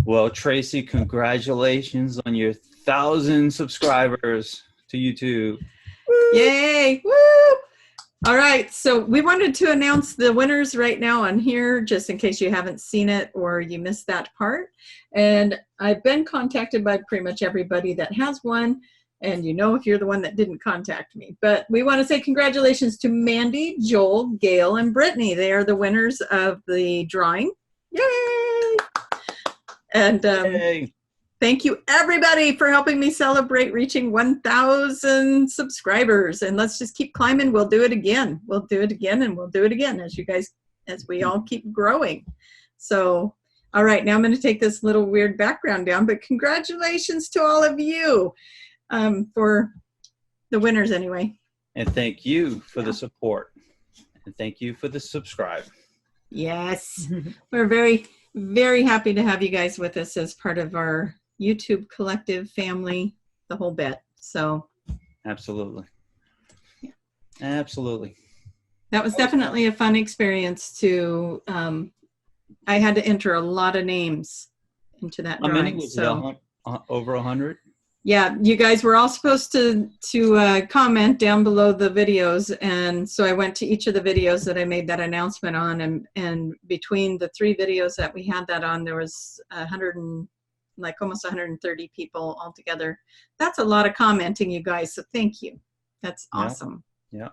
Well, Tracie, congratulations on your 1,000 subscribers to YouTube. Woo! Yay! Woo! All right, so we wanted to announce the winners right now on here, just in case you haven't seen it or you missed that part. And I've been contacted by pretty much everybody that has won, and you know if you're the one that didn't contact me. But we want to say congratulations to Mandy, Joel, Gail, and Brittany. They are the winners of the drawing. Yay! And Yay. thank you, everybody, for helping me celebrate reaching 1,000 subscribers. And let's just keep climbing. We'll do it again. We'll do it again, and we'll do it again as we all keep growing. So, all right, now I'm going to take this little weird background down, but congratulations to all of you for the winners anyway. And thank you for the support. And thank you for the subscribe. Yes, we're very, very happy to have you guys with us as part of our YouTube collective family, the whole bit. So absolutely. Yeah. Absolutely. That was definitely a fun experience to, I had to enter a lot of names into that drawing. How many was it? Over 100? Yeah, you guys were all supposed to comment down below the videos, and so I went to each of the videos that I made that announcement on, and between the 3 videos that we had that on, there was almost 130 people altogether. That's a lot of commenting, you guys, so thank you. That's awesome. Yeah.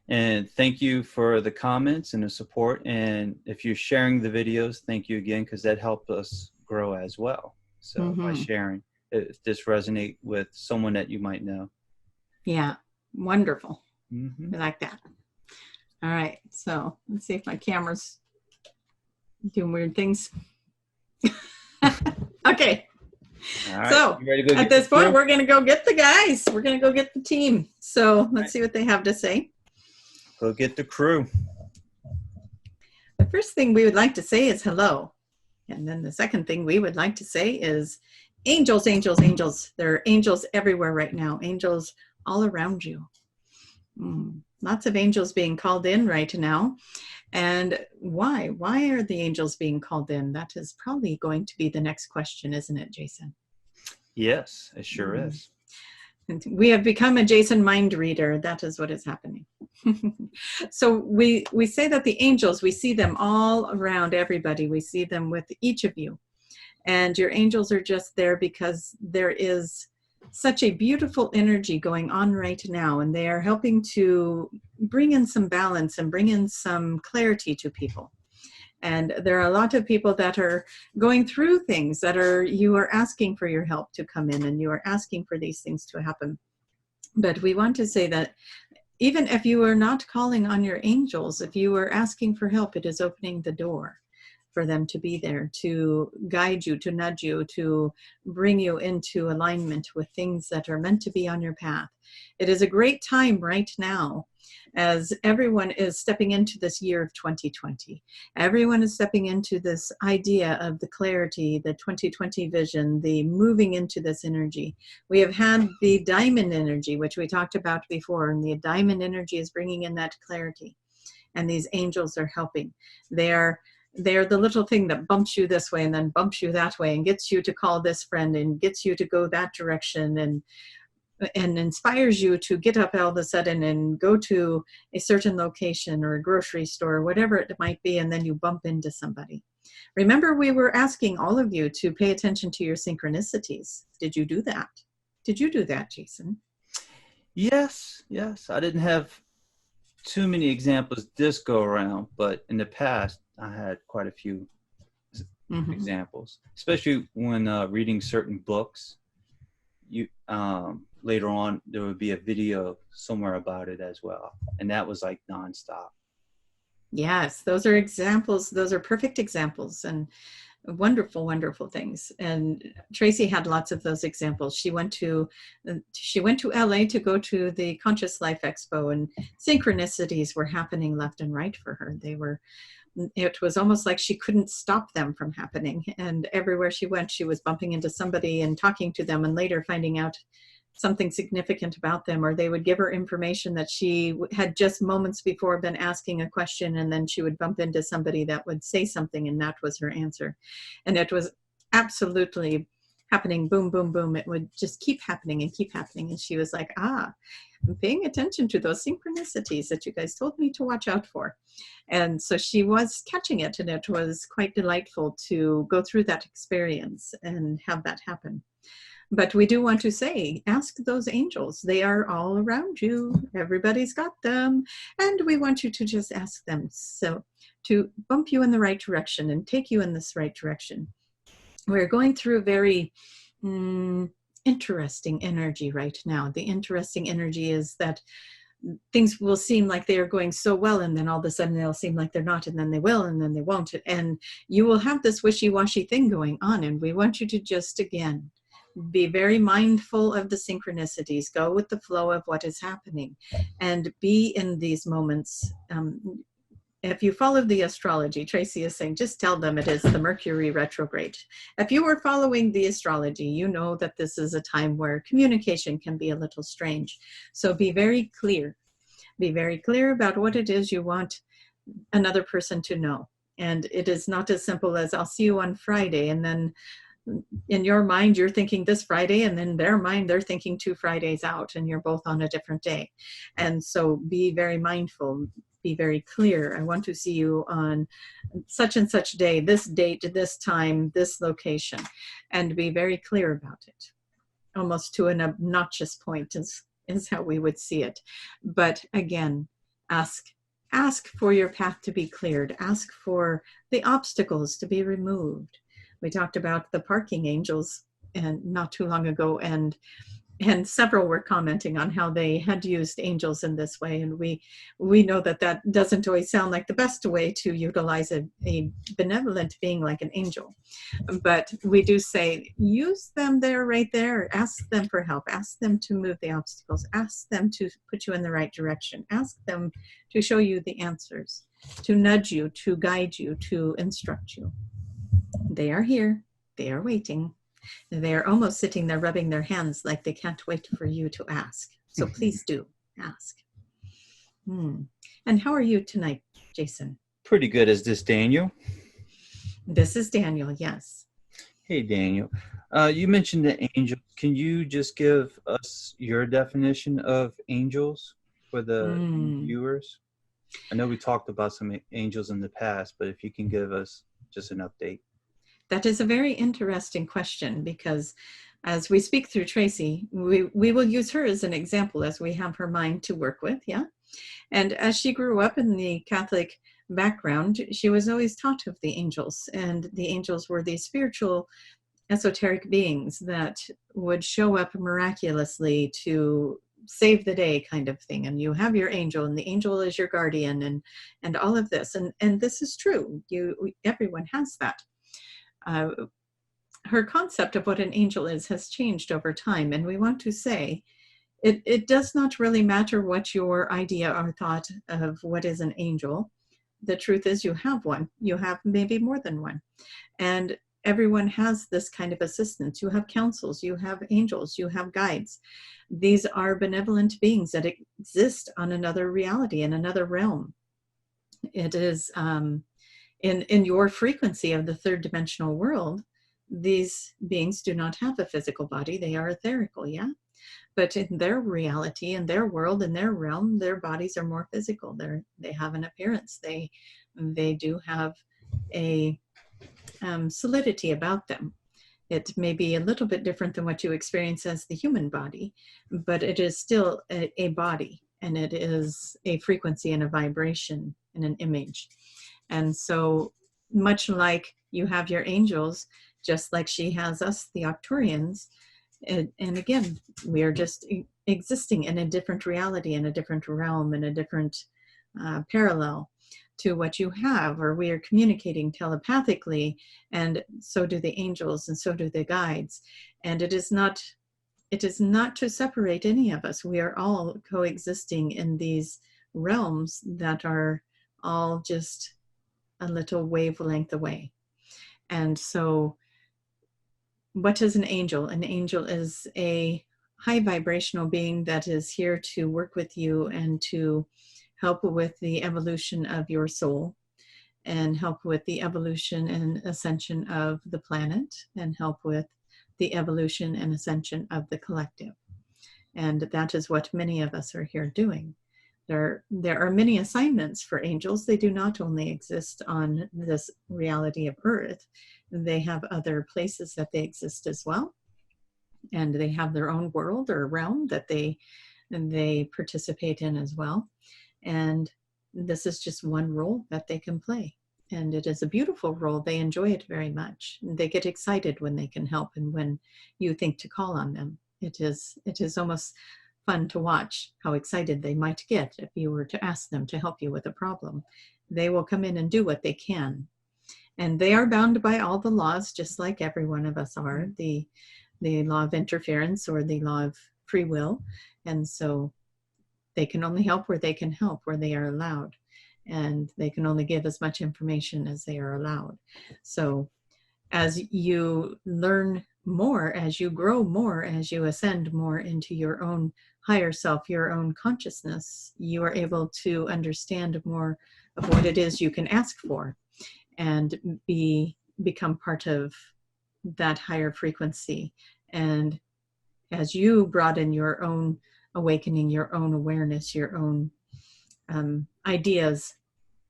And thank you for the comments and the support, and if you're sharing the videos, thank you again, because that helped us grow as well. So by sharing, if this resonate with someone that you might know. Yeah, wonderful. We like that. All right, so let's see if my camera's doing weird things. Okay. All right. So at this point, we're going to go get the guys. We're going to go get the team. So let's see what they have to say. Go get the crew. The first thing we would like to say is hello. And then the second thing we would like to say is angels, angels, angels. There are angels everywhere right now. Angels all around you. Lots of angels being called in right now. And why? Why are the angels being called in? That is probably going to be the next question, isn't it, Jason? Yes, it sure is. And we have become a Jason mind reader. That is what is happening. So we say that the angels, we see them all around everybody. We see them with each of you. And your angels are just there because there is such a beautiful energy going on right now, and they are helping to bring in some balance and bring in some clarity to people. And there are a lot of people that are going through things that you are asking for your help to come in, and you are asking for these things to happen. But we want to say that even if you are not calling on your angels, if you are asking for help, it is opening the door for them to be there, to guide you, to nudge you, to bring you into alignment with things that are meant to be on your path. It is a great time right now as everyone is stepping into this year of 2020. Everyone is stepping into this idea of the clarity, the 2020 vision, the moving into this energy. We have had the diamond energy, which we talked about before, and the diamond energy is bringing in that clarity. And these angels are helping. They're the little thing that bumps you this way and then bumps you that way and gets you to call this friend and gets you to go that direction and inspires you to get up all of a sudden and go to a certain location or a grocery store or whatever it might be, and then you bump into somebody. Remember, we were asking all of you to pay attention to your synchronicities. Did you do that? Did you do that, Jason? Yes. I didn't have too many examples this go around, but in the past, I had quite a few examples, especially when reading certain books. Later on, there would be a video somewhere about it as well. And that was like nonstop. Yes, those are examples. Those are perfect examples and wonderful, wonderful things. And Tracie had lots of those examples. She went to LA to go to the Conscious Life Expo, and synchronicities were happening left and right for her. It was almost like she couldn't stop them from happening. And everywhere she went, she was bumping into somebody and talking to them and later finding out something significant about them, or they would give her information that she had just moments before been asking a question, and then she would bump into somebody that would say something, and that was her answer. And it was absolutely happening, boom, boom, boom. It would just keep happening and keep happening. And she was like, I'm paying attention to those synchronicities that you guys told me to watch out for. And so she was catching it, and it was quite delightful to go through that experience and have that happen. But we do want to say, ask those angels. They are all around you. Everybody's got them. And we want you to just ask them so to bump you in the right direction and take you in this right direction. We're going through a very interesting energy right now. The interesting energy is that things will seem like they are going so well, and then all of a sudden they'll seem like they're not, and then they will, and then they won't. And you will have this wishy-washy thing going on. And we want you to just, again, be very mindful of the synchronicities, go with the flow of what is happening, and be in these moments. If you follow the astrology, Tracie is saying, just tell them it is the Mercury retrograde. If you were following the astrology, you know that this is a time where communication can be a little strange. So be very clear. Be very clear about what it is you want another person to know. And it is not as simple as, I'll see you on Friday, and then in your mind, you're thinking this Friday, and in their mind, they're thinking 2 Fridays out, and you're both on a different day. And so be very mindful, be very clear. I want to see you on such and such day, this date, this time, this location, and be very clear about it. Almost to an obnoxious point is how we would see it. But again, ask for your path to be cleared. Ask for the obstacles to be removed. We talked about the parking angels and not too long ago, and several were commenting on how they had used angels in this way. And we know that doesn't always sound like the best way to utilize a benevolent being like an angel. But we do say, use them there, right there. Ask them for help. Ask them to move the obstacles. Ask them to put you in the right direction. Ask them to show you the answers, to nudge you, to guide you, to instruct you. They are here. They are waiting. They are almost sitting there rubbing their hands like they can't wait for you to ask. So please do ask. And how are you tonight, Jason? Pretty good. Is this Daniel? This is Daniel, yes. Hey, Daniel. You mentioned the angels. Can you just give us your definition of angels for the viewers? I know we talked about some angels in the past, but if you can give us just an update. That is a very interesting question, because as we speak through Tracie, we will use her as an example as we have her mind to work with, yeah? And as she grew up in the Catholic background, she was always taught of the angels, and the angels were these spiritual, esoteric beings that would show up miraculously to save the day kind of thing. And you have your angel, and the angel is your guardian, and all of this. And this is true. Everyone has that. Her concept of what an angel is has changed over time. And we want to say, it does not really matter what your idea or thought of what is an angel. The truth is, you have one. You have maybe more than one. And everyone has this kind of assistance. You have counsels, you have angels, you have guides. These are benevolent beings that exist on another reality, in another realm. It is in your frequency of the third dimensional world, these beings do not have a physical body. They are etherical, yeah? But in their reality, in their world, in their realm, their bodies are more physical. They have an appearance. They do have a solidity about them. It may be a little bit different than what you experience as the human body, but it is still a body, and it is a frequency and a vibration and an image. And so much like you have your angels, just like she has us, the Arcturians, and again, we are just existing in a different reality, in a different realm, in a different parallel to what you have, or we are communicating telepathically, and so do the angels, and so do the guides. And it is not to separate any of us. We are all coexisting in these realms that are all just a little wavelength away. And so what is an angel? An angel is a high vibrational being that is here to work with you and to help with the evolution of your soul. and help with the evolution and ascension of the planet, and help with the evolution and ascension of the collective. And that is what many of us are here doing. There are many assignments for angels. They do not only exist on this reality of Earth. They have other places that they exist as well. And they have their own world or realm that they participate in as well. And this is just one role that they can play. And it is a beautiful role. They enjoy it very much. They get excited when they can help and when you think to call on them. It is almost fun to watch how excited they might get if you were to ask them to help you with a problem. They will come in and do what they can. And they are bound by all the laws, just like every one of us are, the law of interference or the law of free will. And so they can only help where they can help, where they are allowed. And they can only give as much information as they are allowed. So as you learn more, as you grow more, as you ascend more into your own higher self, your own consciousness, you are able to understand more of what it is you can ask for and become part of that higher frequency. And as you broaden your own awakening, your own awareness, your own ideas,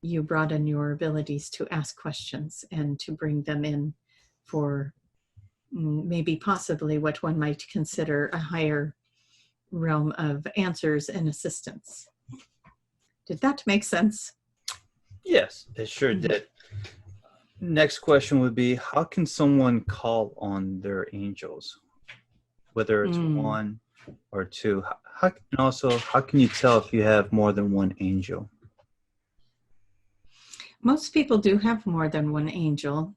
you broaden your abilities to ask questions and to bring them in for maybe possibly what one might consider a higher realm of answers and assistance. Did that make sense? Yes, it sure did. Next question would be, how can someone call on their angels, whether it's one or two? And also, how can you tell if you have more than one angel? Most people do have more than one angel.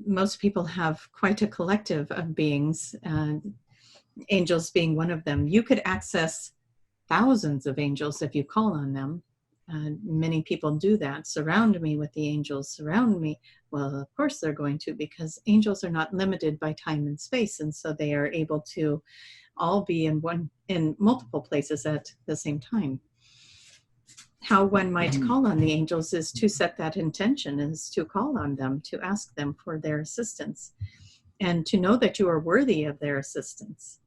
Most people have quite a collective of beings, angels being one of them. You could access thousands of angels if you call on them. Many people do that. Surround me with the angels, surround me. Well, of course they're going to, because angels are not limited by time and space. And so they are able to all be in multiple places at the same time. How one might call on the angels is to set that intention, is to call on them, to ask them for their assistance, and to know that you are worthy of their assistance.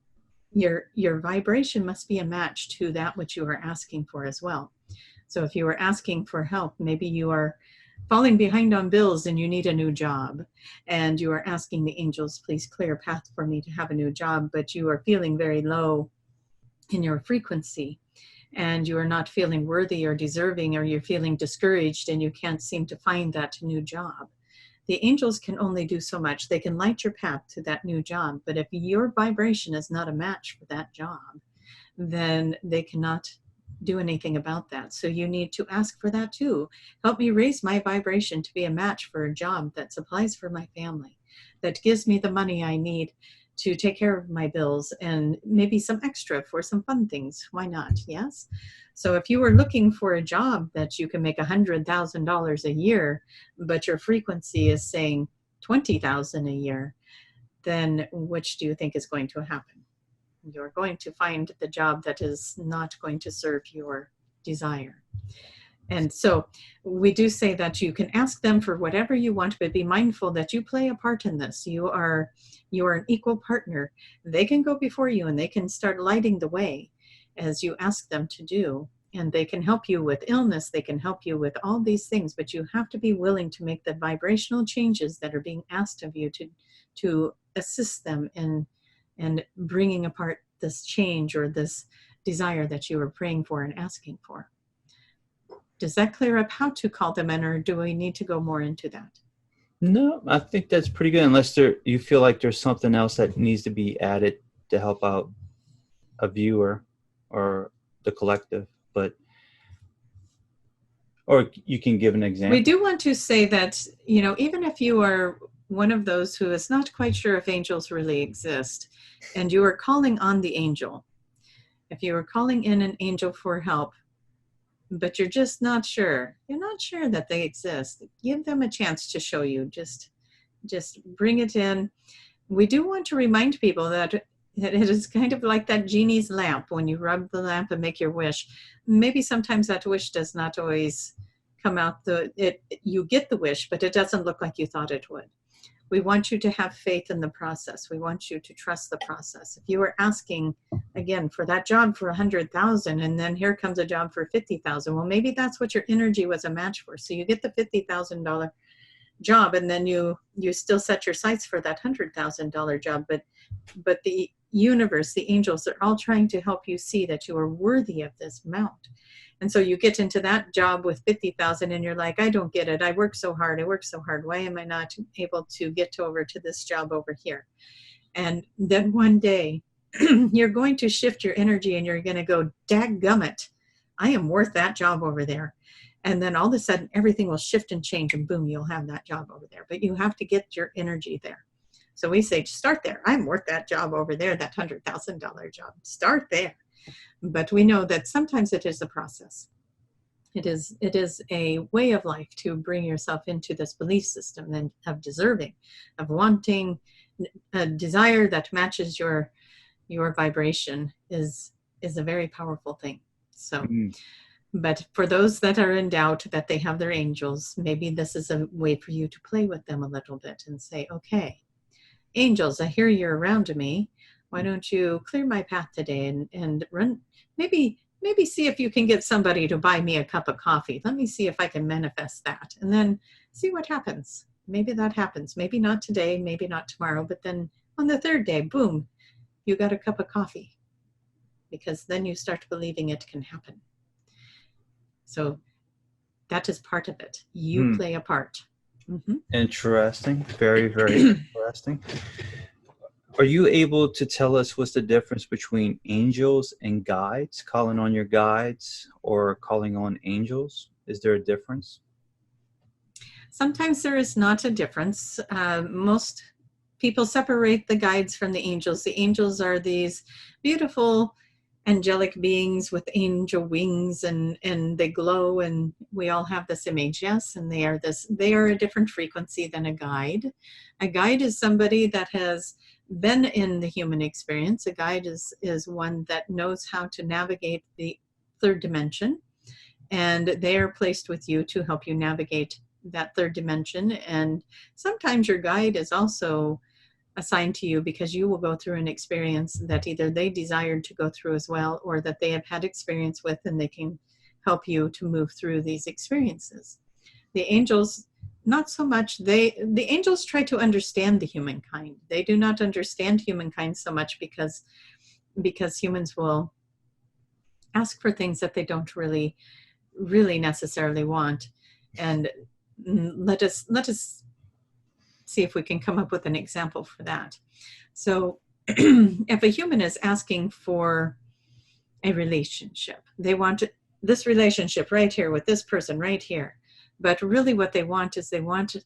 Your vibration must be a match to that which you are asking for as well. So if you are asking for help, maybe you are falling behind on bills and you need a new job, and you are asking the angels, please clear a path for me to have a new job, but you are feeling very low in your frequency, and you are not feeling worthy or deserving, or you're feeling discouraged and you can't seem to find that new job. The angels can only do so much. They can light your path to that new job, but if your vibration is not a match for that job, then they cannot do anything about that. So you need to ask for that too. Help me raise my vibration to be a match for a job that supplies for my family, that gives me the money I need to take care of my bills, and maybe some extra for some fun things. Why not? Yes. So if you are looking for a job that you can make $100,000 a year, but your frequency is saying $20,000 a year, then which do you think is going to happen? You're going to find the job that is not going to serve your desire. And so we do say that you can ask them for whatever you want, but be mindful that you play a part in this. You are an equal partner. They can go before you and they can start lighting the way as you ask them to do. And they can help you with illness. They can help you with all these things, but you have to be willing to make the vibrational changes that are being asked of you to assist them in bringing apart this change or this desire that you are praying for and asking for. Does that clear up how to call them in, or do we need to go more into that? No, I think that's pretty good, unless you feel like there's something else that needs to be added to help out a viewer or the collective. Or you can give an example. We do want to say that, even if you are one of those who is not quite sure if angels really exist, and you are calling on the angel, if you are calling in an angel for help, but you're just not sure, that they exist, give them a chance to show you. Just bring it in. We do want to remind people that it is kind of like that genie's lamp. When you rub the lamp and make your wish, maybe sometimes that wish does not always come out, you get the wish, but it doesn't look like you thought it would. We want you to have faith in the process. We want you to trust the process. If you were asking, again, for that job for 100,000, and then here comes a job for 50,000, well, maybe that's what your energy was a match for. So you get the $50,000 job, and then you still set your sights for that $100,000 job. But the universe, the angels, are all trying to help you see that you are worthy of this amount. And so you get into that job with 50,000 and you're like, I don't get it. I work so hard. Why am I not able to get over to this job over here? And then one day you're going to shift your energy and you're going to go, dadgummit, I am worth that job over there. And then all of a sudden everything will shift and change, and boom, you'll have that job over there. But you have to get your energy there. So we say, start there. I'm worth that job over there, that $100,000 job. Start there. But we know that sometimes it is a process. It is a way of life to bring yourself into this belief system and of deserving, of wanting, a desire that matches your vibration is a very powerful thing. So, but for those that are in doubt that they have their angels, maybe this is a way for you to play with them a little bit and say, okay, angels, I hear you're around me. Why don't you clear my path today and run? Maybe see if you can get somebody to buy me a cup of coffee. Let me see if I can manifest that, and then see what happens. Maybe that happens. Maybe not today, maybe not tomorrow, but then on the third day, boom, you got a cup of coffee, because then you start believing it can happen. So that is part of it. You play a part. Mm-hmm. Interesting. Very, very interesting. Are you able to tell us what's the difference between angels and guides, calling on your guides or calling on angels? Is there a difference? Sometimes there is not a difference. Most people separate the guides from the angels. The angels are these beautiful angelic beings with angel wings, and they glow, and we all have this image, yes, and they are a different frequency than a guide. A guide is somebody that has been in the human experience. A guide is one that knows how to navigate the third dimension, and they are placed with you to help you navigate that third dimension. And sometimes your guide is also assigned to you because you will go through an experience that either they desired to go through as well, or that they have had experience with, and they can help you to move through these experiences. The angels, not so much. The angels try to understand the humankind. They do not understand humankind so much because humans will ask for things that they don't really necessarily want. And let us see if we can come up with an example for that. So if a human is asking for a relationship, they want this relationship right here with this person right here. But really what they want is they want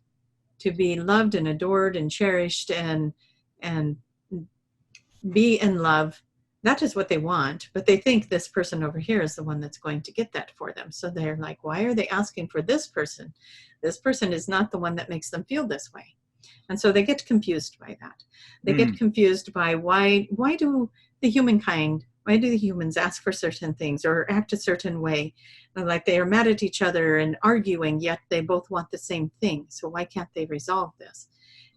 to be loved and adored and cherished and be in love. That is what they want. But they think this person over here is the one that's going to get that for them. So they're like, why are they asking for this person? This person is not the one that makes them feel this way. And so they get confused by that. They get confused by why do the humans ask for certain things or act a certain way? Like they are mad at each other and arguing, yet they both want the same thing. So why can't they resolve this?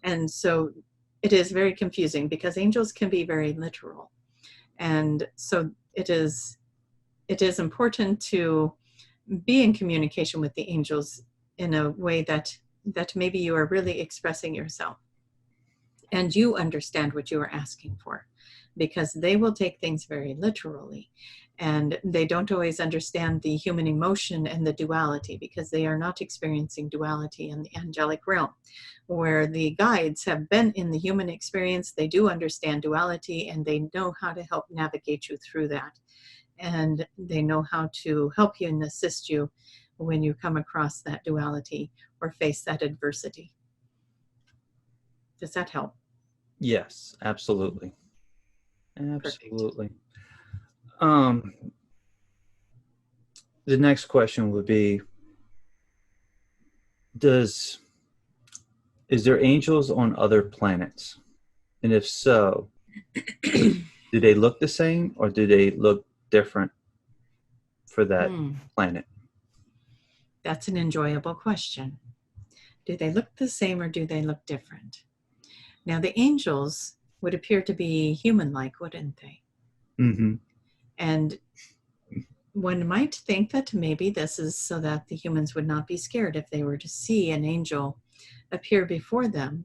And so it is very confusing because angels can be very literal. And so it is important to be in communication with the angels in a way that maybe you are really expressing yourself and you understand what you are asking for, because they will take things very literally, and they don't always understand the human emotion and the duality, because they are not experiencing duality in the angelic realm. Where the guides have been in the human experience, they do understand duality, and they know how to help navigate you through that, and they know how to help you and assist you when you come across that duality or face that adversity. Does that help? Yes, absolutely. Absolutely. The next question would be, is there angels on other planets? And if so, do they look the same or do they look different for that planet? That's an enjoyable question. Do they look the same or do they look different? Now, the angels would appear to be human-like, wouldn't they? Mm-hmm. And one might think that maybe this is so that the humans would not be scared if they were to see an angel appear before them,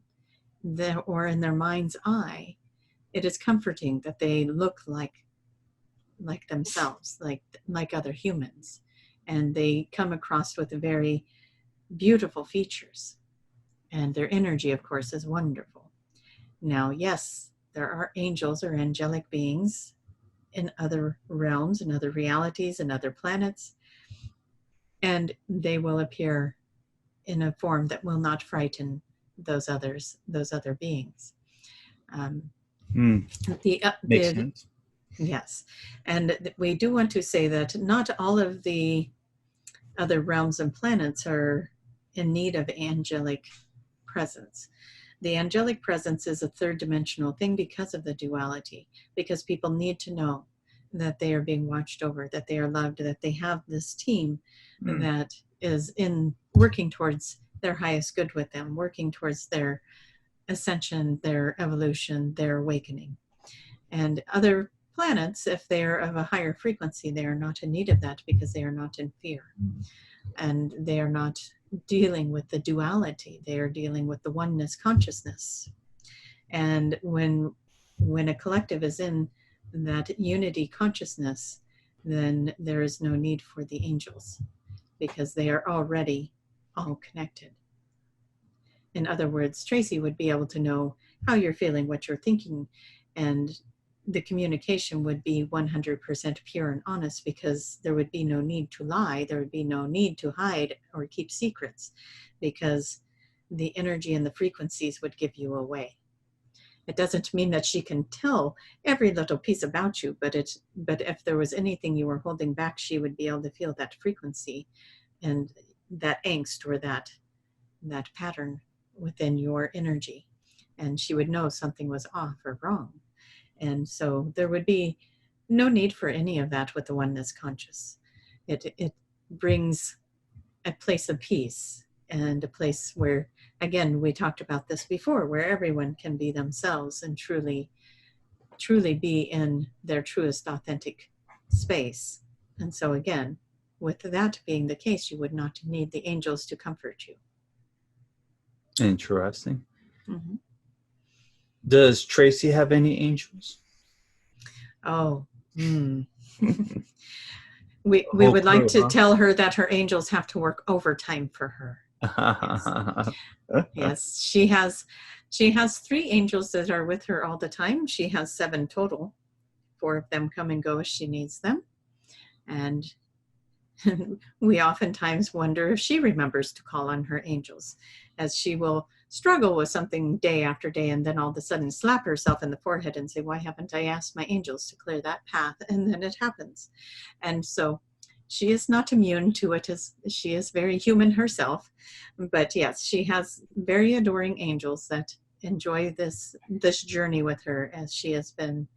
or in their mind's eye. It is comforting that they look like themselves, like other humans, and they come across with very beautiful features, and their energy, of course, is wonderful. Now, yes, there are angels or angelic beings in other realms, in other realities, in other planets, and they will appear in a form that will not frighten those other beings. Makes sense. Yes, and we do want to say that not all of the other realms and planets are in need of angelic presence. The angelic presence is a third dimensional thing because of the duality, because people need to know that they are being watched over, that they are loved, that they have this team that is working towards their highest good with them, working towards their ascension, their evolution, their awakening. And other planets, if they're of a higher frequency, they are not in need of that because they are not in fear. And they are not dealing with the duality. They are dealing with the oneness consciousness. And when a collective is in that unity consciousness, then there is no need for the angels because they are already all connected. In other words, Tracie would be able to know how you're feeling, what you're thinking, and the communication would be 100% pure and honest because there would be no need to lie. There would be no need to hide or keep secrets because the energy and the frequencies would give you away. It doesn't mean that she can tell every little piece about you, but if there was anything you were holding back, she would be able to feel that frequency and that angst or that pattern within your energy. And she would know something was off or wrong. And so there would be no need for any of that with the oneness conscious. It brings a place of peace and a place where, again, we talked about this before, where everyone can be themselves and truly be in their truest authentic space. And so again, with that being the case, you would not need the angels to comfort you. Interesting. Mm-hmm. Does Tracie have any angels? Oh, we would like to tell her that her angels have to work overtime for her. Yes, she has 3 angels that are with her all the time. She has 7 total. 4 of them come and go as she needs them. And we oftentimes wonder if she remembers to call on her angels, as she will struggle with something day after day and then all of a sudden slap herself in the forehead and say, why haven't I asked my angels to clear that path? And then it happens. And so she is not immune to it, as she is very human herself. But yes, she has very adoring angels that enjoy this journey with her, as she has been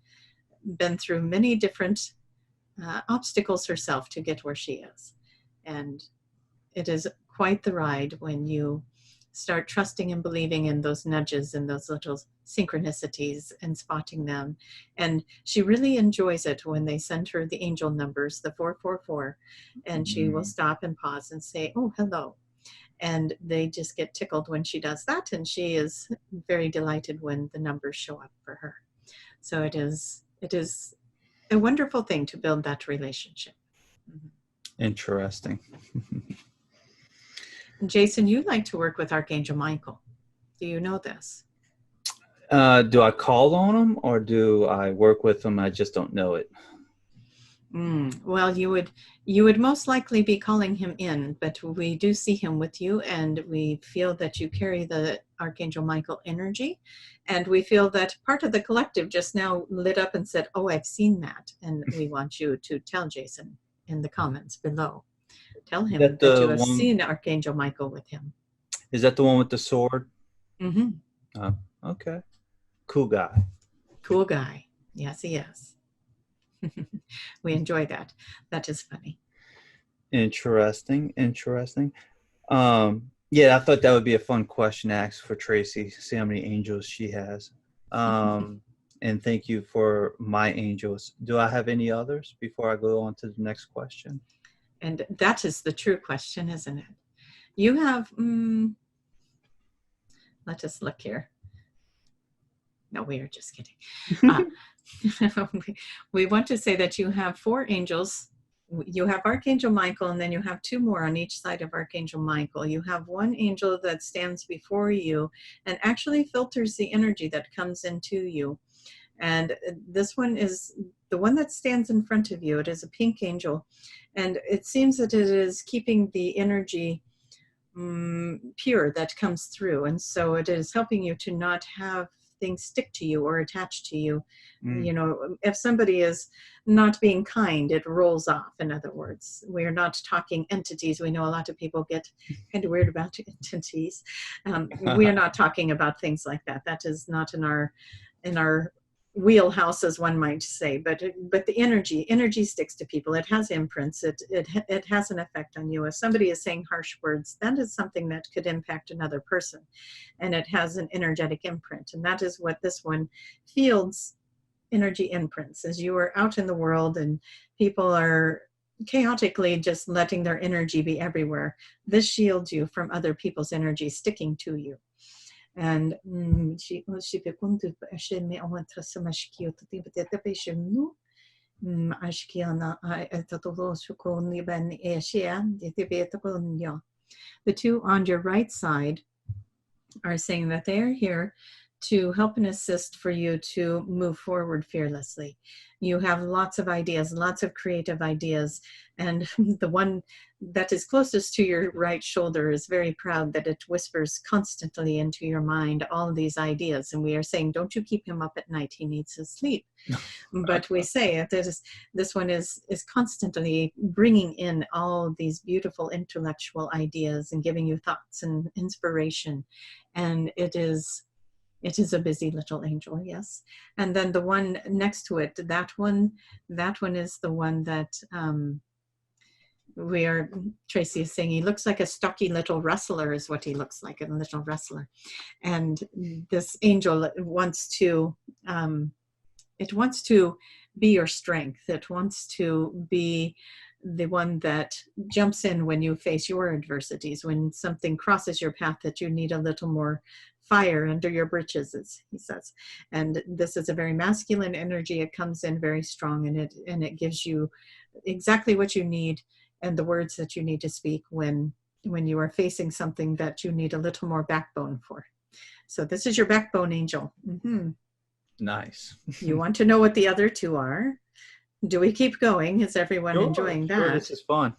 through many different obstacles herself to get where she is. And it is quite the ride when you start trusting and believing in those nudges and those little synchronicities and spotting them. And she really enjoys it when they send her the angel numbers, the 444, and she will stop and pause and say, oh, hello. And they just get tickled when she does that. And she is very delighted when the numbers show up for her. So it is a wonderful thing to build that relationship. Mm-hmm. Interesting. Jason, you like to work with Archangel Michael. Do you know this? Do I call on him or do I work with him? I just don't know it. Well, you would most likely be calling him in, but we do see him with you, and we feel that you carry the Archangel Michael energy, and we feel that part of the collective just now lit up and said, oh, I've seen that, and we want you to tell Jason in the comments below. Tell him that you have seen Archangel Michael with him. Is that the one with the sword? Mm-hmm. Oh, okay. Cool guy. Cool guy. Yes, he is. We enjoy that. That is funny. Interesting. Interesting. Yeah, I thought that would be a fun question to ask for Tracie. See how many angels she has. And thank you for my angels. Do I have any others before I go on to the next question? And that is the true question, isn't it? You have, let us look here. No, we are just kidding. We want to say that you have 4 angels. You have Archangel Michael, and then you have 2 more on each side of Archangel Michael. You have 1 angel that stands before you and actually filters the energy that comes into you. And this one is the one that stands in front of you. It is a pink angel. And it seems that it is keeping the energy pure that comes through. And so it is helping you to not have things stick to you or attach to you. You know, if somebody is not being kind, it rolls off. In other words, we're not talking entities. We know a lot of people get kind of weird about entities. We are not talking about things like that. That is not in our wheelhouse, as one might say, but the energy sticks to people. It has imprints. It has an effect on you. If somebody is saying harsh words, that is something that could impact another person, and it has an energetic imprint. And that is what this one fields energy imprints. As you are out in the world and people are chaotically just letting their energy be everywhere, this shields you from other people's energy sticking to you. And the 2 on your right side are saying that they are here to help and assist for you to move forward fearlessly. You have lots of ideas, lots of creative ideas, and the one that is closest to your right shoulder is very proud that it whispers constantly into your mind all of these ideas. And we are saying, don't you keep him up at night, he needs his sleep. But we say that this one is constantly bringing in all of these beautiful intellectual ideas and giving you thoughts and inspiration. And it is a busy little angel, yes. And then the one next to it, that one is the one that Tracie is saying he looks like a stocky little wrestler is what he looks like, a little wrestler. And this angel wants to be your strength. It wants to be the one that jumps in when you face your adversities, when something crosses your path that you need a little more fire under your britches, as he says. And this is a very masculine energy. It comes in very strong, and it gives you exactly what you need and the words that you need to speak when you are facing something that you need a little more backbone for. So this is your backbone angel. Nice. You want to know what the other 2 are? Do we keep going? Is everyone enjoying that? Sure, this is fun.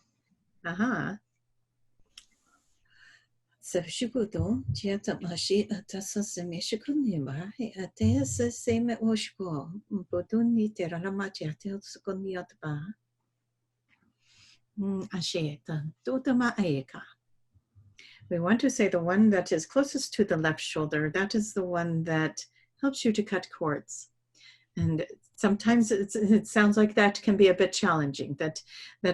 So Shibuto, Tiata Mashi, Tasasemi Shikunima, Ates Seme Oshko, Boduni Terramatiate Sukuniatba. Ashieta, Dotama Aeka. We want to say the one that is closest to the left shoulder, that is the one that helps you to cut cords. And sometimes it sounds like that can be a bit challenging, that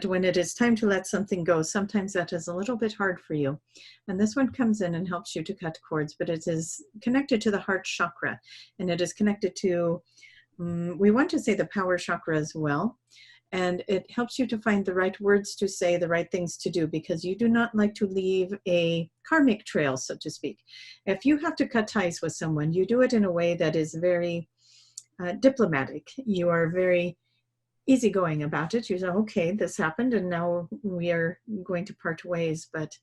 when it is time to let something go, sometimes that is a little bit hard for you. And this one comes in and helps you to cut cords, but it is connected to the heart chakra, and it is connected to, we want to say the power chakra as well. And it helps you to find the right words to say, the right things to do, because you do not like to leave a karmic trail, so to speak. If you have to cut ties with someone, you do it in a way that is very diplomatic. You are very easygoing about it. You say, okay, this happened and now we are going to part ways, but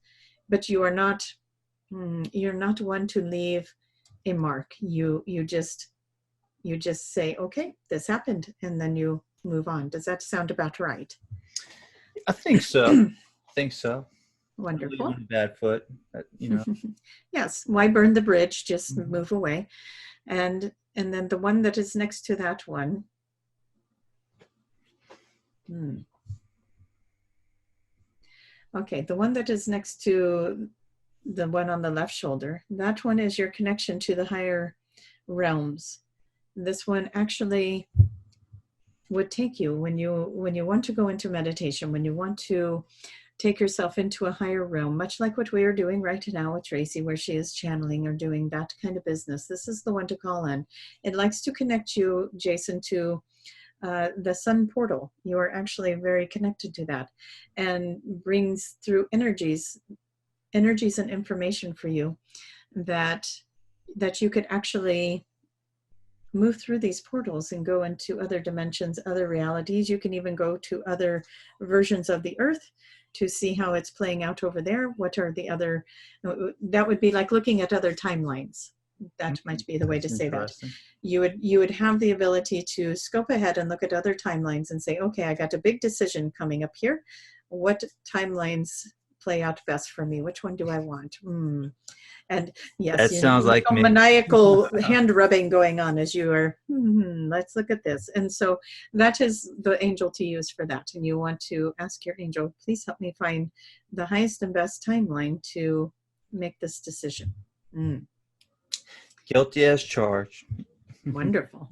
you are not, you're not one to leave a mark. You just say, okay, this happened, and then you move on. Does that sound about right? I think so. Wonderful. On a bad foot, you know. Yes. Why burn the bridge? Just move away. And then the one that is next to that one. Okay, the one that is next to the one on the left shoulder, that one is your connection to the higher realms. This one actually would take you when you want to go into meditation, when you want to take yourself into a higher realm, much like what we are doing right now with Tracie, where she is channeling or doing that kind of business. This is the one to call in. It likes to connect you, Jason, to the sun portal. You are actually very connected to that, and brings through energies and information for you that you could actually move through these portals and go into other dimensions, other realities. You can even go to other versions of the earth to see how it's playing out over there. What are the other, that would be like looking at other timelines. That might be the way to say that. You would have the ability to scope ahead and look at other timelines and say, okay, I got a big decision coming up here. What timelines play out best for me? Which one do I want? And yes, that sounds like me. Maniacal hand rubbing going on as you are, let's look at this. And so that is the angel to use for that. And you want to ask your angel, please help me find the highest and best timeline to make this decision. Guilty as charged. Wonderful.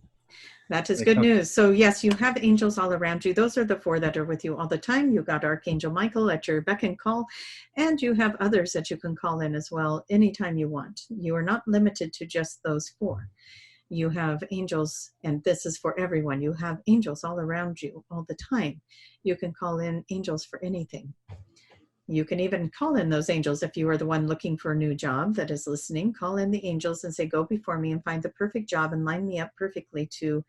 That is good news. So yes, you have angels all around you. Those are the 4 that are with you all the time. You got Archangel Michael at your beck and call, and you have others that you can call in as well anytime you want. You are not limited to just those 4. You have angels, and this is for everyone. You have angels all around you all the time. You can call in angels for anything. You can even call in those angels if you are the one looking for a new job that is listening. Call in the angels and say, go before me and find the perfect job and line me up perfectly to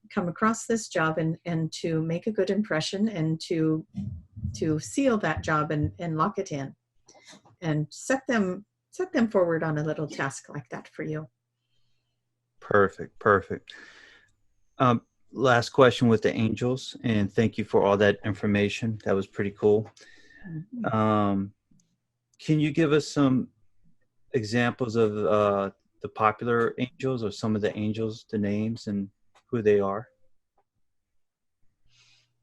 come across this job and to make a good impression and to seal that job and lock it in and set them forward on a little task like that for you. Perfect. Last question with the angels, and thank you for all that information. That was pretty cool. Can you give us some examples of the popular angels, or some of the angels, the names and who they are?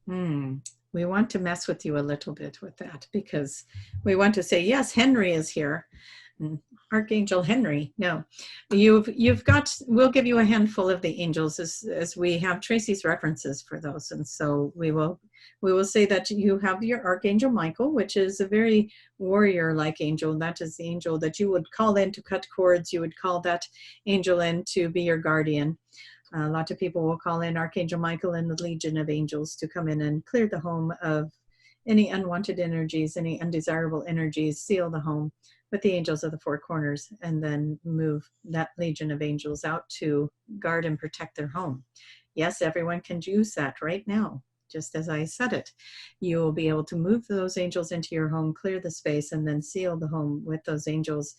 We want to mess with you a little bit with that, because we want to say, yes, Henry is here. Archangel Henry. No, you've got, we'll give you a handful of the angels as we have Tracie's references for those. And so we will say that you have your Archangel Michael, which is a very warrior-like angel. That is the angel that you would call in to cut cords. You would call that angel in to be your guardian. A lot of people will call in Archangel Michael and the Legion of Angels to come in and clear the home of any unwanted energies, any undesirable energies, seal the home with the angels of the 4 corners, and then move that Legion of Angels out to guard and protect their home. Yes, everyone can use that right now. Just as I said it, you will be able to move those angels into your home, clear the space, and then seal the home with those angels.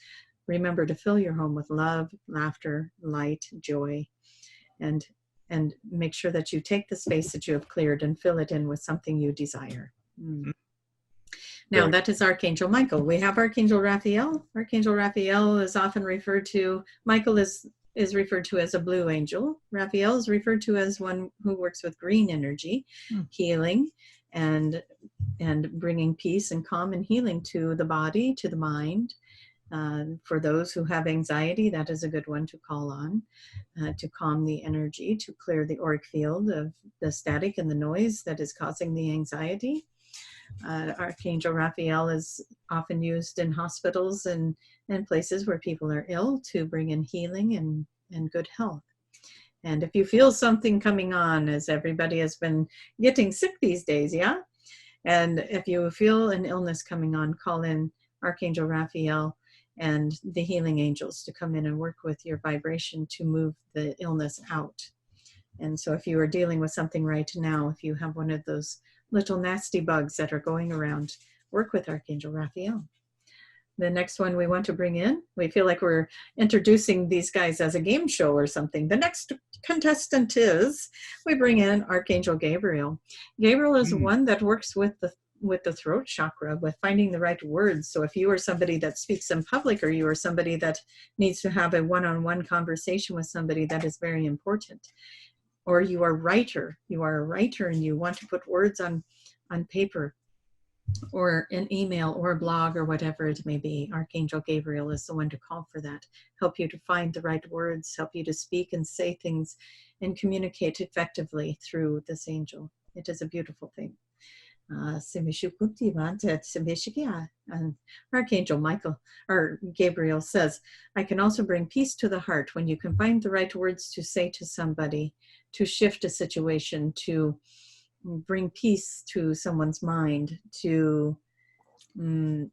Remember to fill your home with love, laughter, light, joy, and make sure that you take the space that you have cleared and fill it in with something you desire. Now, that is Archangel Michael. We have Archangel Raphael. Archangel Raphael is often referred to, Michael is referred to as a blue angel. Raphael is referred to as one who works with green energy, healing and bringing peace and calm and healing to the body, to the mind. For those who have anxiety, that is a good one to call on, to calm the energy, to clear the auric field of the static and the noise that is causing the anxiety. Archangel Raphael is often used in hospitals and places where people are ill to bring in healing and good health. And if you feel something coming on, as everybody has been getting sick these days, yeah? And if you feel an illness coming on, call in Archangel Raphael and the healing angels to come in and work with your vibration to move the illness out. And so if you are dealing with something right now, if you have one of those little nasty bugs that are going around, work with Archangel Raphael. The next one we want to bring in, we feel like we're introducing these guys as a game show or something. The next contestant is, we bring in Archangel Gabriel. Gabriel is one that works with the throat chakra, with finding the right words. So if you are somebody that speaks in public, or you are somebody that needs to have a one-on-one conversation with somebody, that is very important. Or you are a writer and you want to put words on paper or an email or a blog or whatever it may be. Archangel Gabriel is the one to call for that. Help you to find the right words, help you to speak and say things and communicate effectively through this angel. It is a beautiful thing. And Archangel Michael or Gabriel says, I can also bring peace to the heart when you can find the right words to say to somebody, to shift a situation, to bring peace to someone's mind, to bring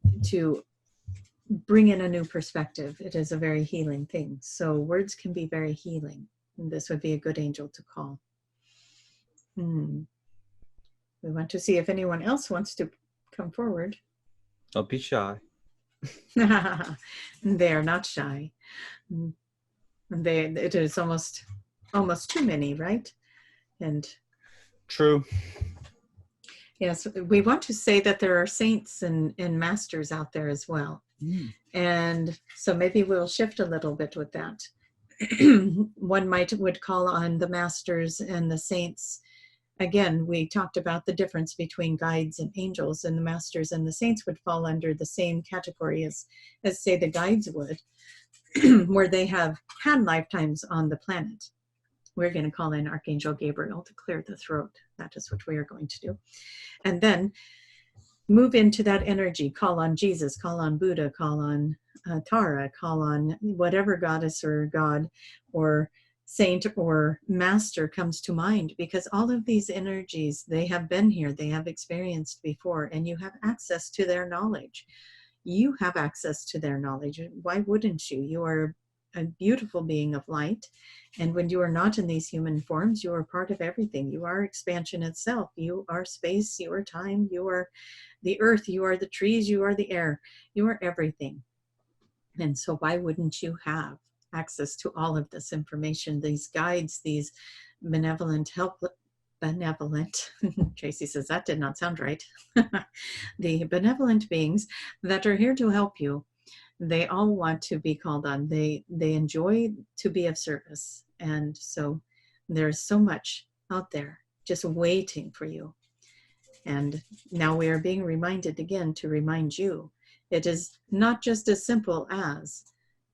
in a new perspective. It is a very healing thing. So words can be very healing. And this would be a good angel to call. We want to see if anyone else wants to come forward. Don't be shy. They are not shy. It is almost too many, right? And true. Yes, we want to say that there are saints and masters out there as well. And so maybe we'll shift a little bit with that. One would call on the masters and the saints. Again, we talked about the difference between guides and angels, and the masters and the saints would fall under the same category as say the guides would, where they have had lifetimes on the planet. We're going to call in Archangel Gabriel to clear the throat. That is what we are going to do. And then move into that energy. Call on Jesus, call on Buddha, call on Tara, call on whatever goddess or god or saint or master comes to mind, because all of these energies, they have been here, they have experienced before, and you have access to their knowledge. You have access to their knowledge. Why wouldn't you? You are a beautiful being of light. And when you are not in these human forms, you are part of everything. You are expansion itself. You are space, you are time, you are the earth, you are the trees, you are the air, you are everything. And so why wouldn't you have access to all of this information, these guides, these benevolent, Tracie says that did not sound right. The benevolent beings that are here to help you. They all want to be called on. They enjoy to be of service. And so there's so much out there just waiting for you. And now we are being reminded again to remind you. It is not just as simple as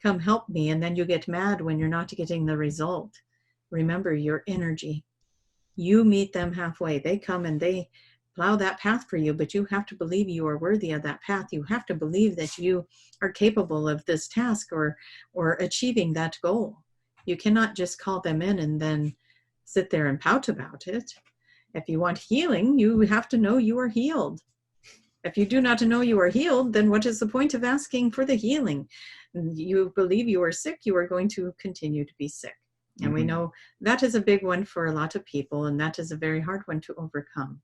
come help me, and then you get mad when you're not getting the result. Remember your energy. You meet them halfway. They come and they plow that path for you, but you have to believe you are worthy of that path. You have to believe that you are capable of this task or achieving that goal. You cannot just call them in and then sit there and pout about it. If you want healing, you have to know you are healed. If you do not know you are healed, then what is the point of asking for the healing? You believe you are sick, you are going to continue to be sick. And we know that is a big one for a lot of people, and that is a very hard one to overcome.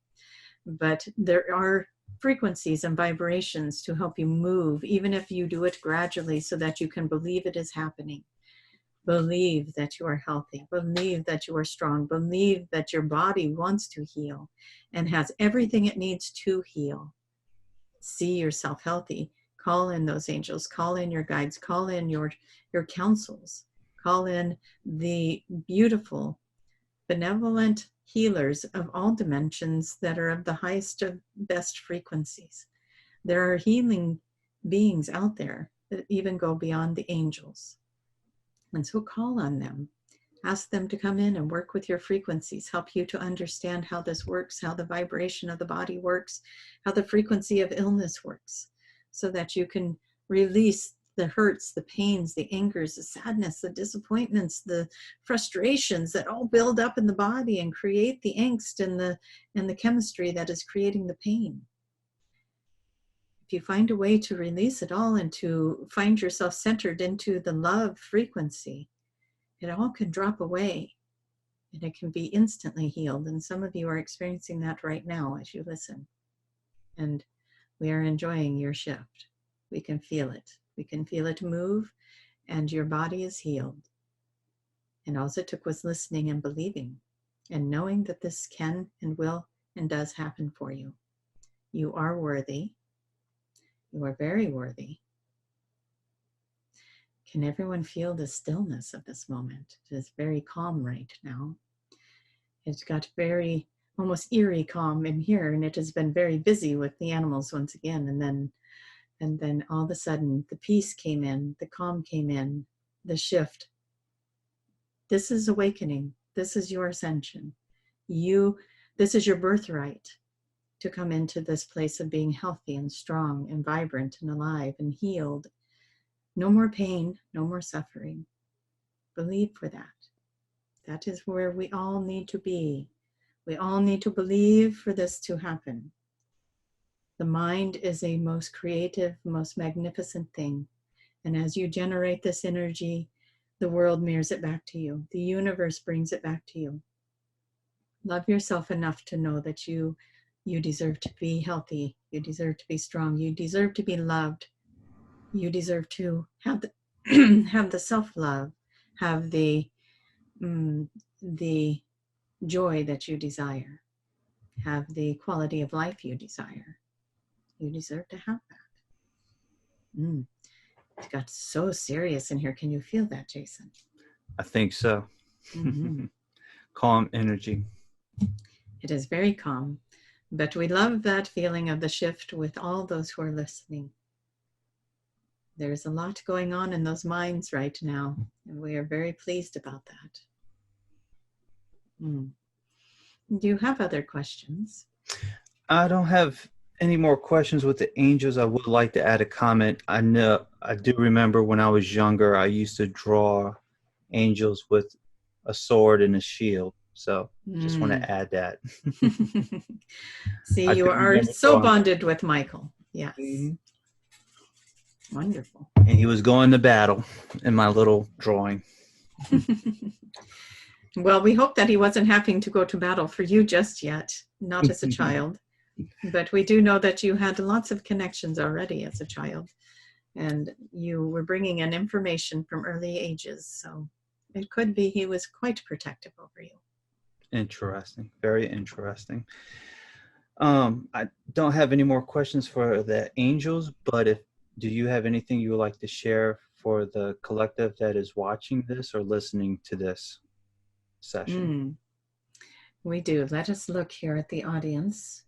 But there are frequencies and vibrations to help you move, even if you do it gradually, so that you can believe it is happening. Believe that you are healthy. Believe that you are strong. Believe that your body wants to heal and has everything it needs to heal. See yourself healthy. Call in those angels. Call in your guides. Call in your counsels. Call in the beautiful, benevolent healers of all dimensions that are of the highest of best frequencies. There are healing beings out there that even go beyond the angels. And so call on them. Ask them to come in and work with your frequencies, help you to understand how this works, how the vibration of the body works, how the frequency of illness works, so that you can release the hurts, the pains, the angers, the sadness, the disappointments, the frustrations that all build up in the body and create the angst and the chemistry that is creating the pain. If you find a way to release it all and to find yourself centered into the love frequency, it all can drop away and it can be instantly healed. And some of you are experiencing that right now as you listen. And we are enjoying your shift. We can feel it. We can feel it move, and your body is healed. And all it took was listening and believing and knowing that this can and will and does happen for you. You are worthy. You are very worthy. Can everyone feel the stillness of this moment? It is very calm right now. It's got very almost eerie calm in here, and it has been very busy with the animals once again. And then all of a sudden, the peace came in, the calm came in, the shift. This is awakening. This is your ascension. This is your birthright, to come into this place of being healthy and strong and vibrant and alive and healed. No more pain, no more suffering. Believe for that. That is where we all need to be. We all need to believe for this to happen. The mind is a most creative, most magnificent thing. And as you generate this energy, the world mirrors it back to you. The universe brings it back to you. Love yourself enough to know that you deserve to be healthy. You deserve to be strong. You deserve to be loved. You deserve to have the, have the self-love, have the joy that you desire, have the quality of life you desire. You deserve to have that. It got so serious in here. Can you feel that, Jason? I think so. Mm-hmm. Calm energy. It is very calm, but we love that feeling of the shift with all those who are listening. There's a lot going on in those minds right now, and we are very pleased about that. Do you have other questions? I don't have any more questions with the angels. I would like to add a comment. I do remember when I was younger, I used to draw angels with a sword and a shield. So just want to add that. See, you are so bonded with Michael. Yes. Mm-hmm. Wonderful. And he was going to battle in my little drawing. Well, we hope that he wasn't having to go to battle for you just yet, not as a child. But we do know that you had lots of connections already as a child. And you were bringing in information from early ages. So it could be he was quite protective over you. Interesting. Very interesting. I don't have any more questions for the angels, but do you have anything you would like to share for the collective that is watching this or listening to this session? We do. Let us look here at the audience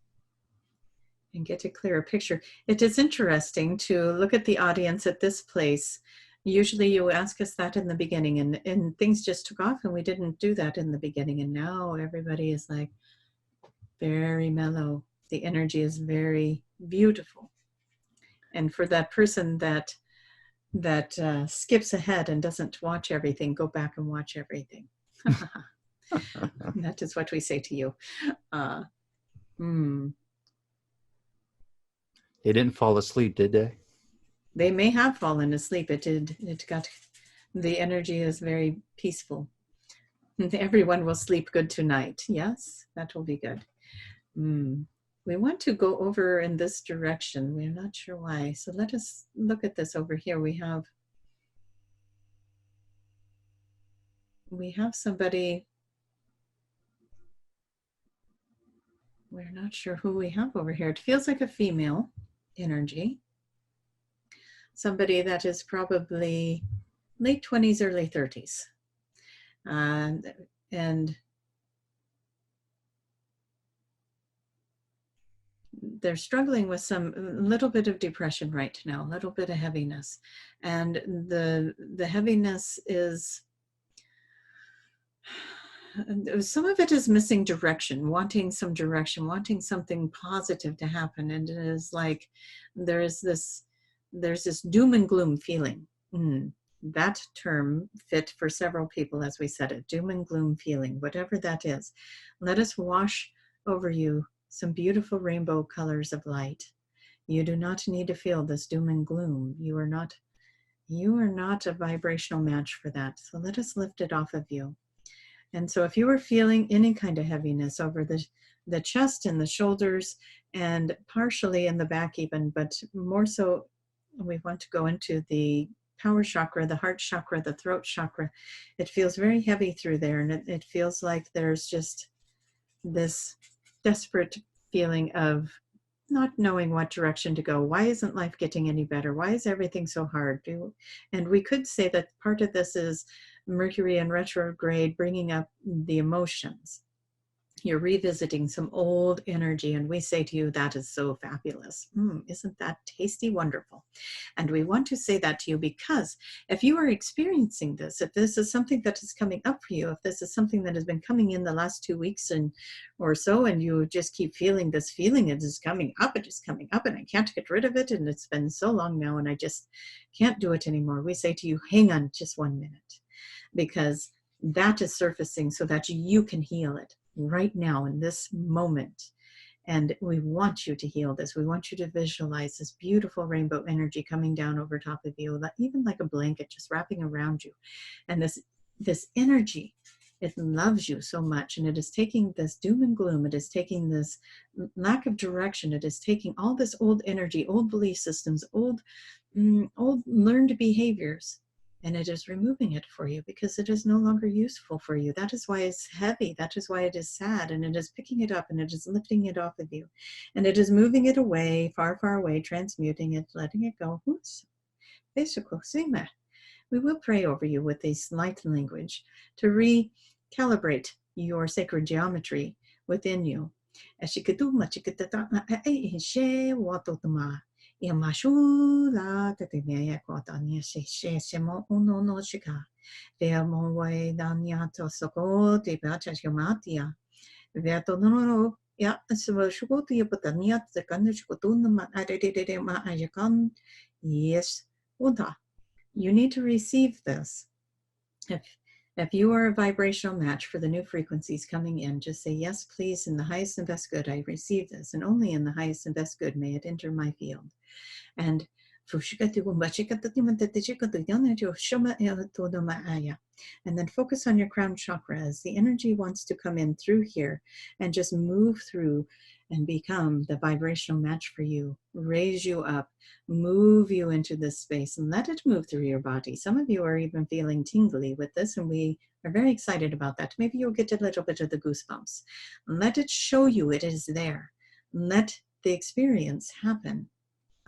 and get a clearer picture. It is interesting to look at the audience at this place. Usually you ask us that in the beginning, and things just took off, and we didn't do that in the beginning. And now everybody is like very mellow. The energy is very beautiful. And for that person that skips ahead and doesn't watch everything, go back and watch everything. That is what we say to you. They didn't fall asleep, did they? They may have fallen asleep. The energy is very peaceful. Everyone will sleep good tonight. Yes, that will be good. We want to go over in this direction. We're not sure why. So let us look at this over here. We have somebody. We're not sure who we have over here. It feels like a female energy. Somebody that is probably late 20s, early 30s. And they're struggling with a little bit of depression right now, a little bit of heaviness. And the heaviness is, some of it is missing direction, wanting some direction, wanting something positive to happen. And it is like, there's this doom and gloom feeling. That term fit for several people as we said it, doom and gloom feeling, whatever that is. Let us wash over you some beautiful rainbow colors of light. You do not need to feel this doom and gloom. You are not a vibrational match for that. So let us lift it off of you. And so if you are feeling any kind of heaviness over the chest and the shoulders and partially in the back even, but more so we want to go into the power chakra, the heart chakra, the throat chakra. It feels very heavy through there, and it feels like there's just this desperate feeling of not knowing what direction to go. Why isn't life getting any better? Why is everything so hard? And we could say that part of this is Mercury in retrograde bringing up the emotions. You're revisiting some old energy, and we say to you, that is so fabulous. Isn't that tasty wonderful? And we want to say that to you because if you are experiencing this, if this is something that is coming up for you, if this is something that has been coming in the last 2 weeks or so, and you just keep feeling this feeling, it is coming up, it is coming up, and I can't get rid of it, and it's been so long now, and I just can't do it anymore. We say to you, hang on just 1 minute, because that is surfacing so that you can heal it right now in this moment. And we want you to heal this. We want you to visualize this beautiful rainbow energy coming down over top of you, even like a blanket just wrapping around you. And this energy, it loves you so much, and it is taking this doom and gloom, it is taking this lack of direction, it is taking all this old energy, old belief systems, old learned behaviors, and it is removing it for you because it is no longer useful for you. That is why it's heavy. That is why it is sad. And it is picking it up and it is lifting it off of you. And it is moving it away, far, far away, transmuting it, letting it go. We will pray over you with this light language to recalibrate your sacred geometry within you. Yamashula Tatimea Quatania Shemo Uno no Shika. Vea Monway Daniato Soko, de Bachamatia. Veato no, ya, so Shukoti, but the Niat, the Kanishkotuna, Ma Ayakan. Yes, Unta. You need to receive this. If you are a vibrational match for the new frequencies coming in, just say, yes, please, in the highest and best good, I receive this, and only in the highest and best good may it enter my field. And then focus on your crown chakra as the energy wants to come in through here and just move through and become the vibrational match for you, raise you up, move you into this space, and let it move through your body. Some of you are even feeling tingly with this, and we are very excited about that. Maybe you'll get a little bit of the goosebumps. Let it show you it is there. Let the experience happen.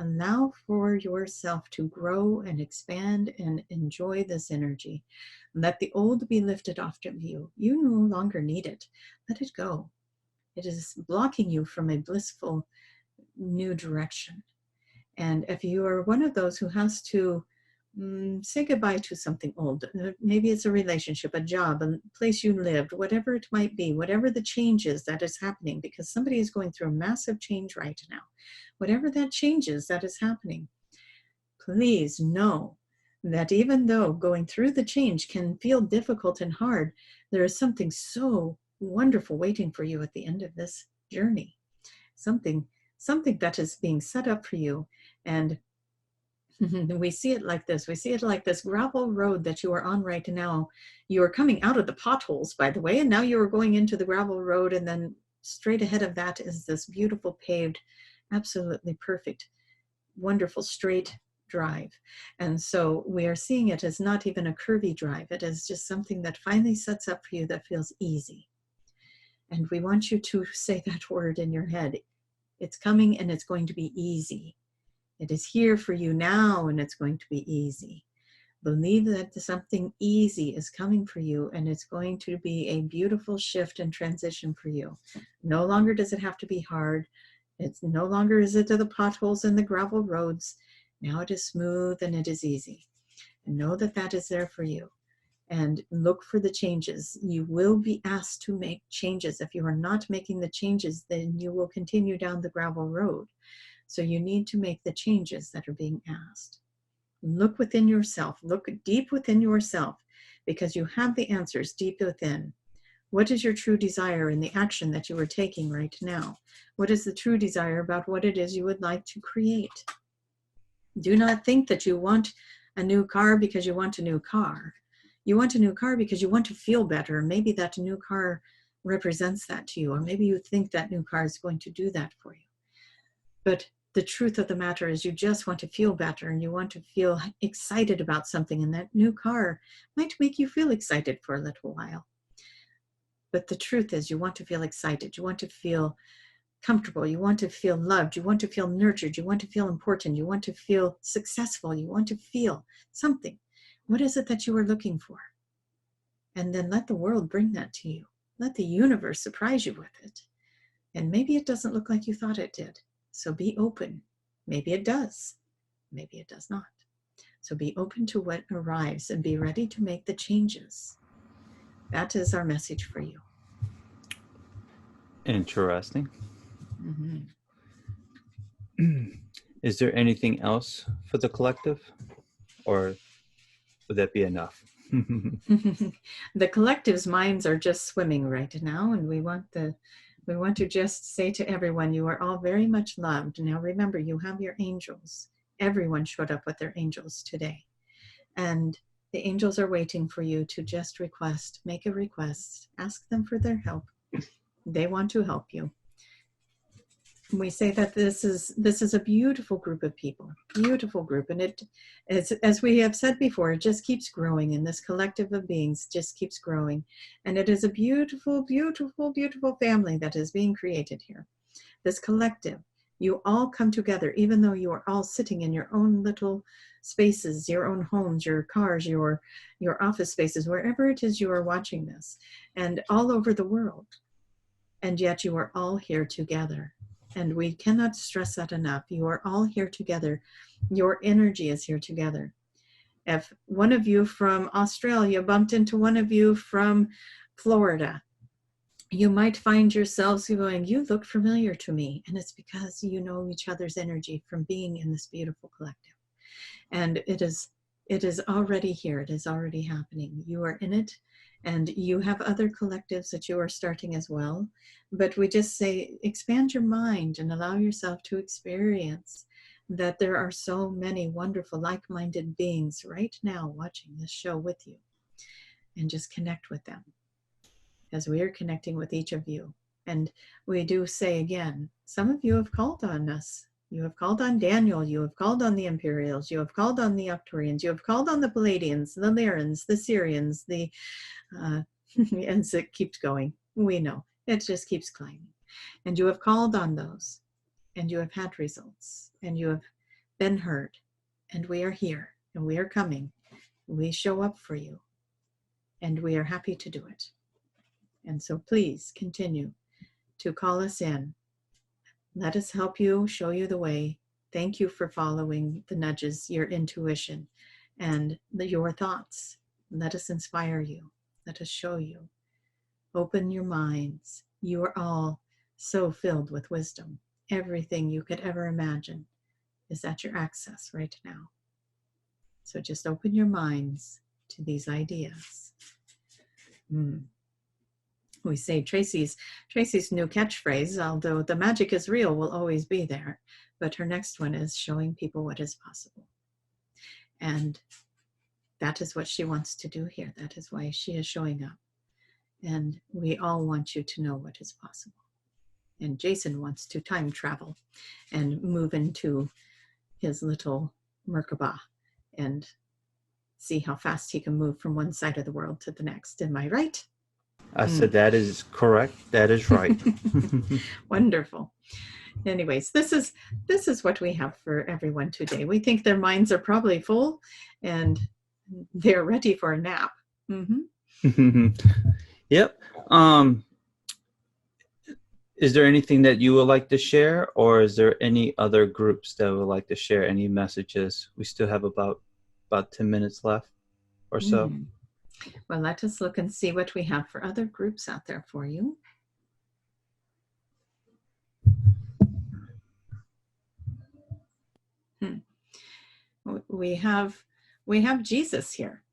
Allow for yourself to grow and expand and enjoy this energy. Let the old be lifted off of you. You no longer need it. Let it go. It is blocking you from a blissful new direction. And if you are one of those who has to say goodbye to something old, maybe it's a relationship, a job, a place you lived, whatever it might be, whatever the change is that is happening, because somebody is going through a massive change right now. Whatever that change is that is happening, please know that even though going through the change can feel difficult and hard, there is something so wonderful waiting for you at the end of this journey. Something that is being set up for you. And we see it like this. We see it like this gravel road that you are on right now. You are coming out of the potholes, by the way, and now you are going into the gravel road, and then straight ahead of that is this beautiful paved, absolutely perfect, wonderful straight drive. And so we are seeing it as not even a curvy drive. It is just something that finally sets up for you that feels easy. And we want you to say that word in your head. It's coming and it's going to be easy. It is here for you now and it's going to be easy. Believe that something easy is coming for you and it's going to be a beautiful shift and transition for you. No longer does it have to be hard. It's no longer is it to the potholes and the gravel roads. Now it is smooth and it is easy. And know that that is there for you. And look for the changes. You will be asked to make changes. If you are not making the changes, then you will continue down the gravel road. So you need to make the changes that are being asked. Look within yourself. Look deep within yourself, because you have the answers deep within. What is your true desire in the action that you are taking right now? What is the true desire about what it is you would like to create? Do not think that you want a new car because you want a new car. You want a new car because you want to feel better. Maybe that new car represents that to you, or maybe you think that new car is going to do that for you. But the truth of the matter is you just want to feel better and you want to feel excited about something, and that new car might make you feel excited for a little while. But the truth is you want to feel excited. You want to feel comfortable. You want to feel loved. You want to feel nurtured. You want to feel important. You want to feel successful. You want to feel something. What is it that you are looking for? And then let the world bring that to you. Let the universe surprise you with it. And maybe it doesn't look like you thought it did. So be open. Maybe it does. Maybe it does not. So be open to what arrives and be ready to make the changes. That is our message for you. Interesting. Mm-hmm. Is there anything else for the collective, or would that be enough? The collective's minds are just swimming right now, and we want to just say to everyone, you are all very much loved. Now remember, you have your angels. Everyone showed up with their angels today, and the angels are waiting for you to just make a request, ask them for their help. They want to help you. We say that this is a beautiful group of people, beautiful group, and it, as we have said before, it just keeps growing, and this collective of beings just keeps growing, and it is a beautiful, beautiful, beautiful family that is being created here. This collective, you all come together, even though you are all sitting in your own little spaces, your own homes, your cars, your office spaces, wherever it is you are watching this, and all over the world, and yet you are all here together. And we cannot stress that enough. You are all here together. Your energy is here together. If one of you from Australia bumped into one of you from Florida, you might find yourselves going, you look familiar to me. And it's because you know each other's energy from being in this beautiful collective. And it is already here. It is already happening. You are in it. And you have other collectives that you are starting as well. But we just say, expand your mind and allow yourself to experience that there are so many wonderful, like-minded beings right now watching this show with you. And just connect with them as we are connecting with each of you. And we do say again, some of you have called on us. You have called on Daniel, you have called on the Imperials, you have called on the Arcturians, you have called on the Palladians, the Lyrans, the Syrians, and it keeps going. We know, it just keeps climbing. And you have called on those, and you have had results, and you have been heard, and we are here, and we are coming. We show up for you, and we are happy to do it. And so please continue to call us in. Let us help you, show you the way. Thank you for following the nudges, your intuition, and your thoughts. Let us inspire you. Let us show you. Open your minds. You are all so filled with wisdom. Everything you could ever imagine is at your access right now. So just open your minds to these ideas. We say Tracie's new catchphrase, although the magic is real, will always be there. But her next one is showing people what is possible. And that is what she wants to do here. That is why she is showing up. And we all want you to know what is possible. And Jason wants to time travel and move into his little Merkaba and see how fast he can move from one side of the world to the next. Am I right? I said that is correct. That is right. Wonderful. Anyways, this is what we have for everyone today. We think their minds are probably full and they're ready for a nap. Yep. Is there anything that you would like to share, or is there any other groups that would like to share any messages? We still have about 10 minutes left or so. Well, let us look and see what we have for other groups out there for you. We have Jesus here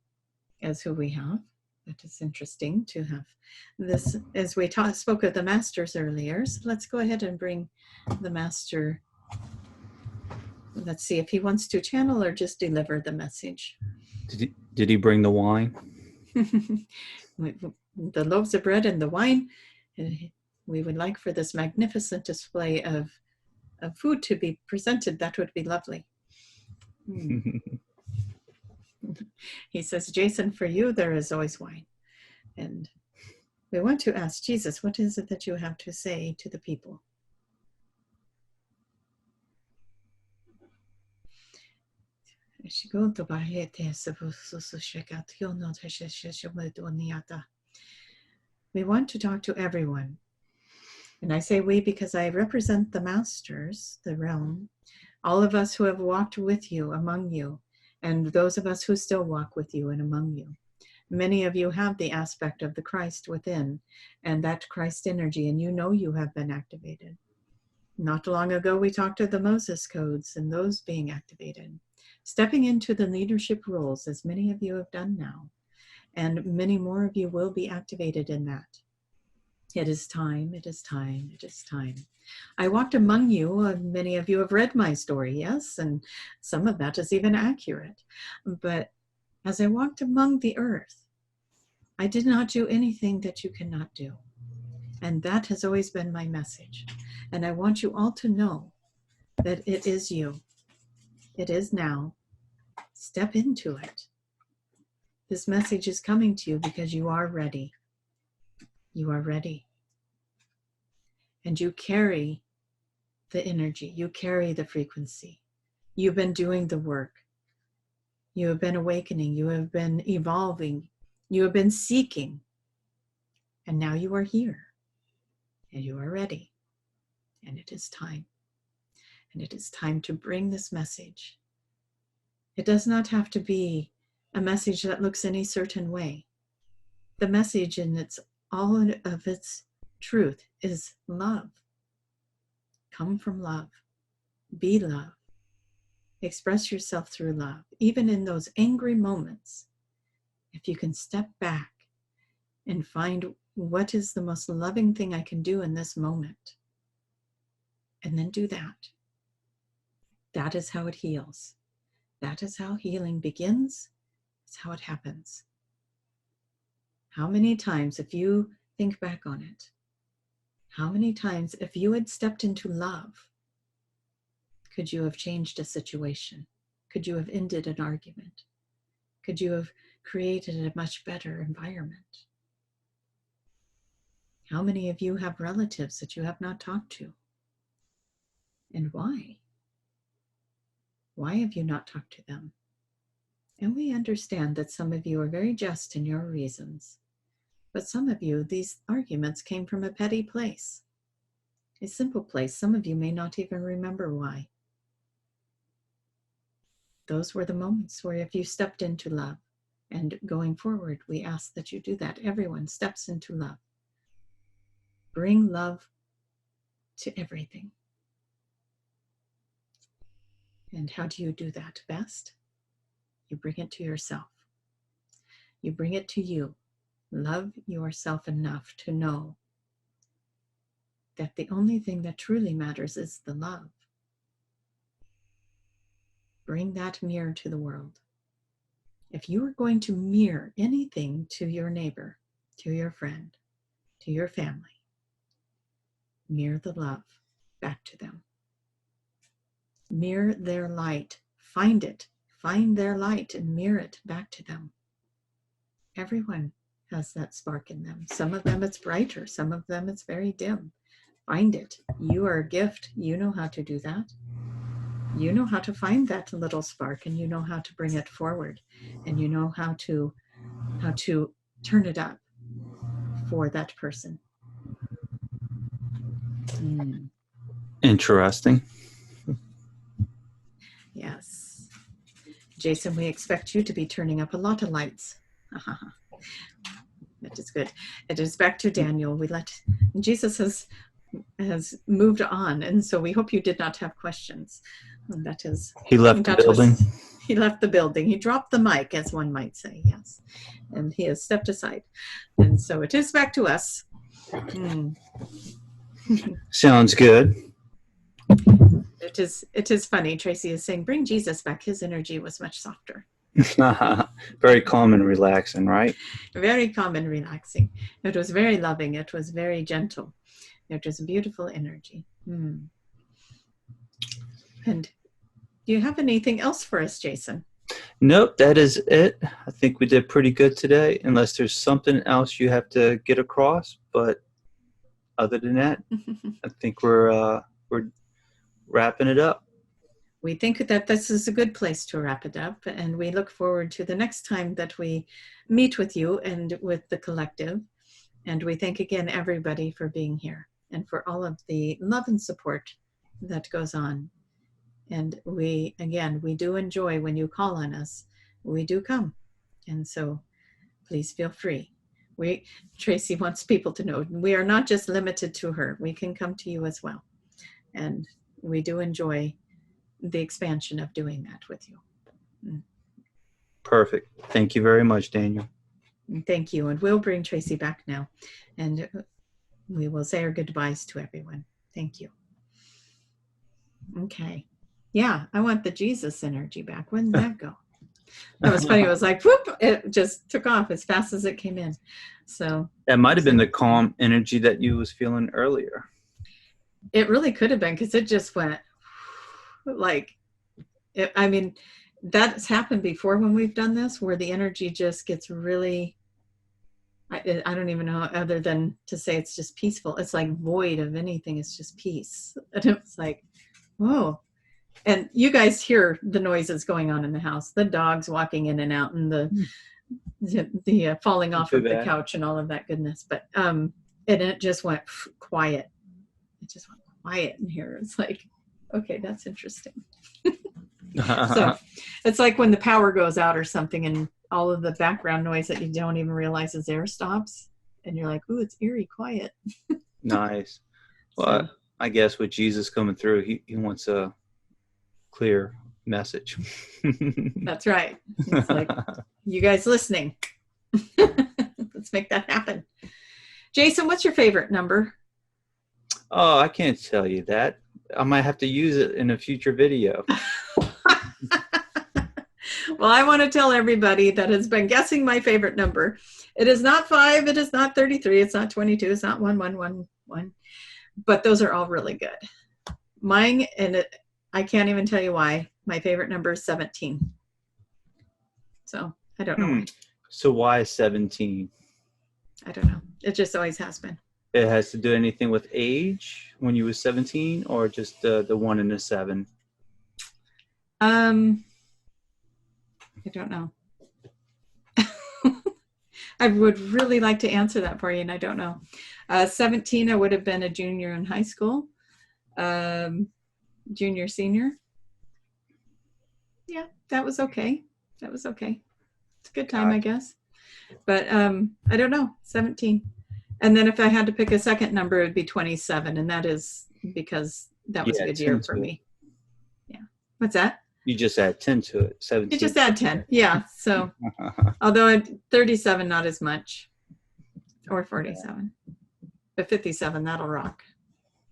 as who we have. That is interesting to have this, as we spoke of the masters earlier. So let's go ahead and bring the master. Let's see if he wants to channel or just deliver the message. Did he bring the wine? The loaves of bread and the wine. We would like for this magnificent display of food to be presented. That would be lovely. He says, Jason, for you, there is always wine. And we want to ask Jesus, what is it that you have to say to the people? We want to talk to everyone. And I say we because I represent the masters, the realm, all of us who have walked with you, among you, and those of us who still walk with you and among you. Many of you have the aspect of the Christ within, and that Christ energy, and you know you have been activated. Not long ago, we talked of the Moses codes and those being activated, stepping into the leadership roles, as many of you have done now, and many more of you will be activated in that. It is time, it is time, it is time. I walked among you, many of you have read my story, yes, and some of that is even accurate. But as I walked among the earth, I did not do anything that you cannot do. And that has always been my message. And I want you all to know that it is you. It is now. Step into it. This message is coming to you because you are ready. You are ready. And you carry the energy. You carry the frequency. You've been doing the work. You have been awakening. You have been evolving. You have been seeking. And now you are here. And you are ready. And it is time. And it is time to bring this message. It does not have to be a message that looks any certain way. The message in its all of its truth is love. Come from love. Be love. Express yourself through love. Even in those angry moments, if you can step back and find what is the most loving thing I can do in this moment, and then do that. That is how it heals. That is how healing begins. It's how it happens. How many times, if you think back on it, how many times, if you had stepped into love, could you have changed a situation? Could you have ended an argument? Could you have created a much better environment? How many of you have relatives that you have not talked to? And why? Why have you not talked to them? And we understand that some of you are very just in your reasons. But some of you, these arguments came from a petty place, a simple place. Some of you may not even remember why. Those were the moments where if you stepped into love, and going forward, we ask that you do that. Everyone steps into love. Bring love to everything. And how do you do that best? You bring it to yourself. You bring it to you. Love yourself enough to know that the only thing that truly matters is the love. Bring that mirror to the world. If you are going to mirror anything to your neighbor, to your friend, to your family, mirror the love back to them. Mirror their light. Find it. Find their light and mirror it back to them. Everyone has that spark in them. Some of them it's brighter. Some of them it's very dim. Find it. You are a gift. You know how to do that. You know how to find that little spark, and you know how to bring it forward, and you know how to turn it up for that person. Interesting. Yes. Jason, we expect you to be turning up a lot of lights. That is good. It is back to Daniel. Jesus has moved on, and so we hope you did not have questions. And that is, he left the building. He left the building. He dropped the mic, as one might say, yes. And he has stepped aside. And so it is back to us. Sounds good. It is funny. Tracie is saying, bring Jesus back. His energy was much softer. Very calm and relaxing, right? Very calm and relaxing. It was very loving. It was very gentle. It was a beautiful energy. And do you have anything else for us, Jason? Nope, that is it. I think we did pretty good today, unless there's something else you have to get across. But other than that, I think we're wrapping it up. We think that this is a good place to wrap it up, and we look forward to the next time that we meet with you and with the collective. And we thank again everybody for being here and for all of the love and support that goes on. And we do enjoy when you call on us. We do come. And so please feel free. Tracie wants people to know we are not just limited to her. We can come to you as well. And we do enjoy the expansion of doing that with you. Perfect. Thank you very much, Daniel. Thank you. And we'll bring Tracie back now. And we will say our goodbyes to everyone. Thank you. Okay. Yeah, I want the Jesus energy back. When did that go? That was funny. It was like, whoop, it just took off as fast as it came in. So that might have been the calm energy that you was feeling earlier. It really could have been, because it just went like, I mean, that's happened before when we've done this, where the energy just gets really, I don't even know other than to say it's just peaceful. It's like void of anything. It's just peace. And it's like, whoa. And you guys hear the noises going on in the house, the dogs walking in and out, and the falling off of the couch and all of that goodness. But and it just went quiet. It just went quiet in here. It's like, okay, that's interesting. So it's like when the power goes out or something, and all of the background noise that you don't even realize is there stops, and you're like, ooh, it's eerie quiet. Nice. Well, so, I guess with Jesus coming through, he wants a clear message. That's right. It's like, you guys listening. Let's make that happen. Jason, what's your favorite number? Oh, I can't tell you that. I might have to use it in a future video. Well, I want to tell everybody that has been guessing my favorite number. It is not 5. It is not 33. It's not 22. It's not 1111. But those are all really good. Mine, I can't even tell you why. My favorite number is 17. So I don't know why. So why 17? I don't know. It just always has been. It has to do anything with age when you were 17, or just the 1 and the 7? I don't know. I would really like to answer that for you, and I don't know. 17, I would have been a junior in high school. Junior, senior. Yeah, that was okay. That was okay. It's a good time, I guess. But I don't know, 17. And then if I had to pick a second number, it would be 27. And that is because that was a good year for me. Yeah. What's that? You just add 10 to it. 17. You just add 10. Yeah. So, although 37, not as much. Or 47. But 57, that'll rock.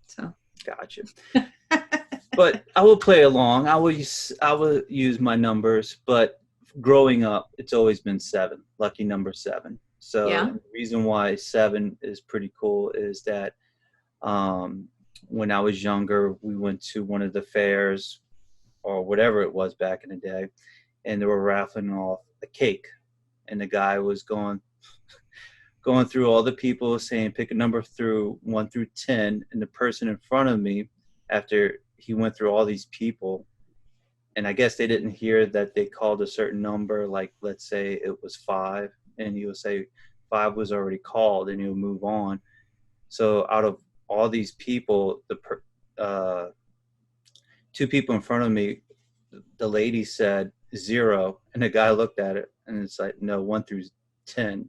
So. Gotcha. But I will play along. I will use my numbers, but growing up, it's always been 7. Lucky number 7. So the reason why 7 is pretty cool is that when I was younger, we went to one of the fairs or whatever it was back in the day, and they were raffling off a cake, and the guy was going through all the people saying pick a number through 1 through 10, and the person in front of me, after he went through all these people, and I guess they didn't hear that they called a certain number, like let's say it was 5, and he would say 5 was already called, and he would move on. So out of all these people, the 2 people in front of me, the lady said 0, and the guy looked at it, and it's like, no, 1 through 10.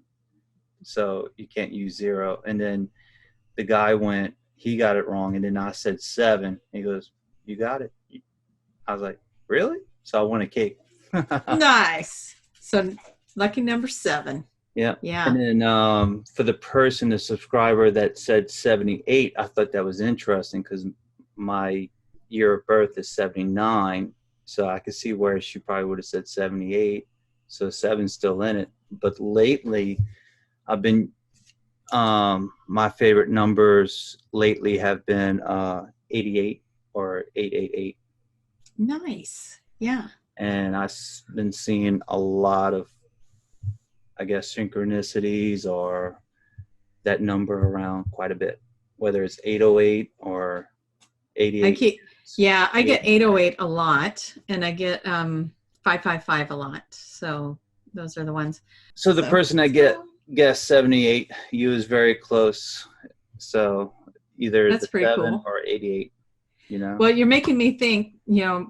So you can't use 0. And then the guy he got it wrong, and then I said 7. He goes, you got it. I was like, really? So I won a cake. Nice. So lucky number 7. Yeah. Yeah. And then for the subscriber that said 78, I thought that was interesting because my year of birth is 79. So I could see where she probably would have said 78. So 7's still in it. But lately, I've been, my favorite numbers lately have been 88 or 888. Nice. Yeah. And I've been seeing a lot of, I guess, synchronicities or that number around quite a bit, whether it's 808 or 88. I get 808 a lot, and I get 555 a lot. So those are the ones. So the person I get guess 78. You is very close. So either That's the pretty 7 cool. or 88, you know. Well, you're making me think,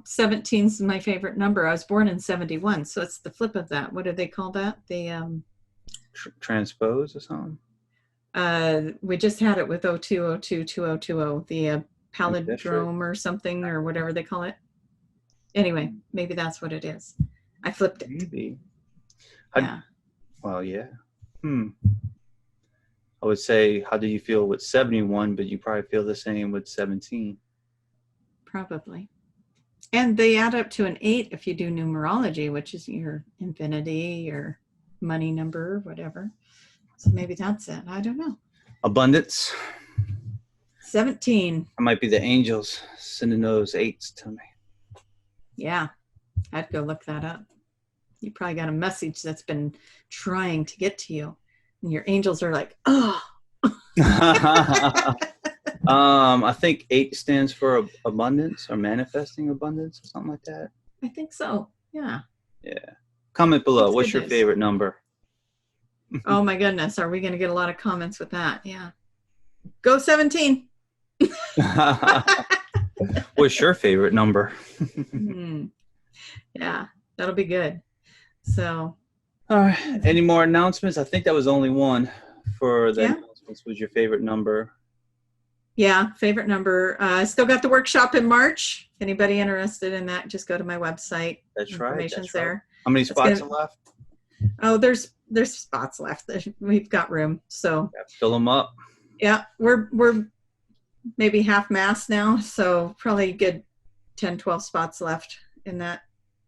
17 is my favorite number. I was born in 71, so it's the flip of that. What do they call that? The transpose or something? we just had it with 02022020, the palindrome or something, or whatever they call it. Anyway, maybe that's what it is. I flipped it. Maybe. Yeah. Well, yeah. I would say, how do you feel with 71? But you probably feel the same with 17. Probably. And they add up to an 8 if you do numerology, which is your infinity, your money number, whatever. So maybe that's it. I don't know. Abundance. 17. It might be the angels sending those 8s to me. Yeah. I'd go look that up. You probably got a message that's been trying to get to you. And your angels are like, oh. I think 8 stands for abundance or manifesting abundance or something like that. I think so. Yeah. Yeah. Comment below. That's What's your favorite number? Oh my goodness. Are we going to get a lot of comments with that? Yeah. Go 17. What's your favorite number? Yeah, that'll be good. So. All right. Any more announcements? I think that was only one for the announcements. Was your favorite number? Yeah, favorite number. I still got the workshop in March. Anybody interested in that, just go to my website. That's right. Information's there. How many spots are left? Oh, there's spots left. We've got room. So fill them up. Yeah, we're maybe half mast now, so probably good 10, 12 spots left in that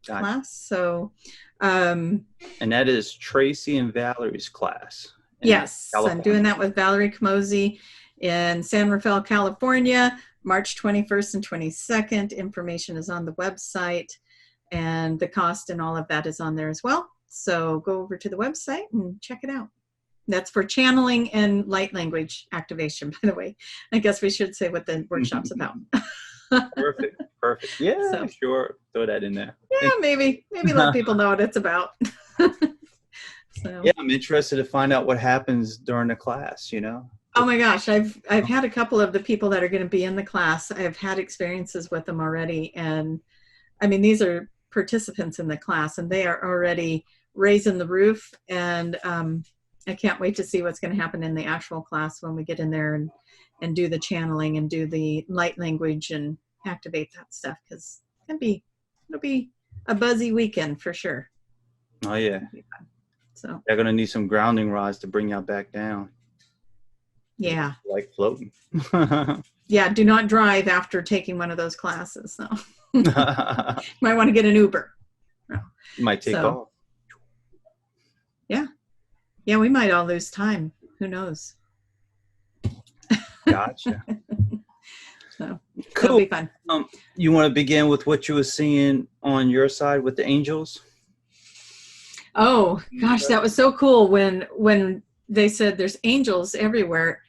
class. So and that is Tracie and Valerie's class. Yes, I'm doing that with Valerie Camozzi in San Rafael, California, March 21st and 22nd. Information is on the website, and the cost and all of that is on there as well. So go over to the website and check it out. That's for channeling and light language activation, by the way. I guess we should say what the workshop's about. Perfect. Yeah, sure. Throw that in there. Yeah, maybe let people know what it's about. So. Yeah, I'm interested to find out what happens during the class, Oh my gosh, I've had a couple of the people that are going to be in the class. I've had experiences with them already. And I mean, these are participants in the class, and they are already raising the roof. And I can't wait to see what's going to happen in the actual class when we get in there and do the channeling and do the light language and activate that stuff, because it'll be a buzzy weekend for sure. Oh yeah. So they're gonna need some grounding rods to bring y'all back down. Yeah. Like floating. Yeah, do not drive after taking one of those classes. No. You might want to get an Uber. No. You might take off. Yeah. Yeah, we might all lose time. Who knows? Gotcha. So cool. It'll be fun. You want to begin with what you were seeing on your side with the angels? Oh gosh, that was so cool when they said there's angels everywhere.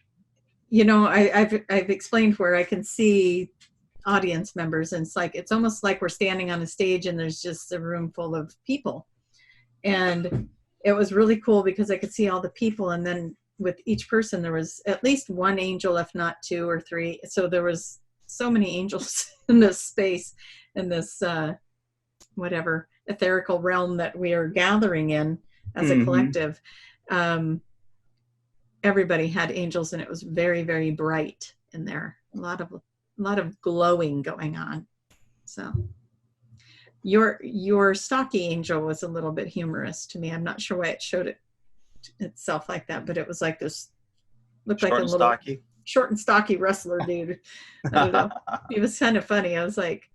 I've explained where I can see audience members, and it's almost like we're standing on a stage and there's just a room full of people. And it was really cool because I could see all the people, and then with each person there was at least one angel, if not 2 or 3. So there was so many angels in this space, in this whatever etherical realm that we are gathering in as a collective. Everybody had angels, and it was very, very bright in there. A lot of glowing going on. So your stocky angel was a little bit humorous to me. I'm not sure why it showed itself like that, but it was like this, looked like a little short and stocky wrestler dude. I don't know. He was kind of funny. I was like,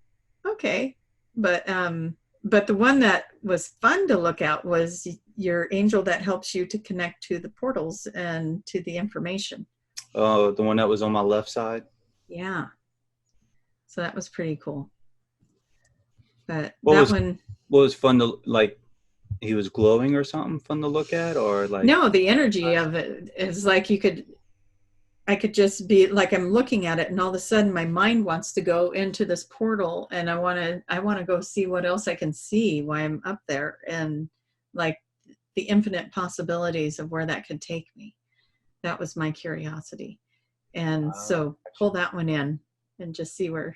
okay. But the one that was fun to look at was your angel that helps you to connect to the portals and to the information. Oh, the one that was on my left side? Yeah. So that was pretty cool. But what was fun to, like, he was glowing or something fun to look at, or like? No, the energy of it is like I could just be like, I'm looking at it, and all of a sudden my mind wants to go into this portal, and I want to go see what else I can see while I'm up there. And like the infinite possibilities of where that could take me. That was my curiosity. And so pull that one in and just see what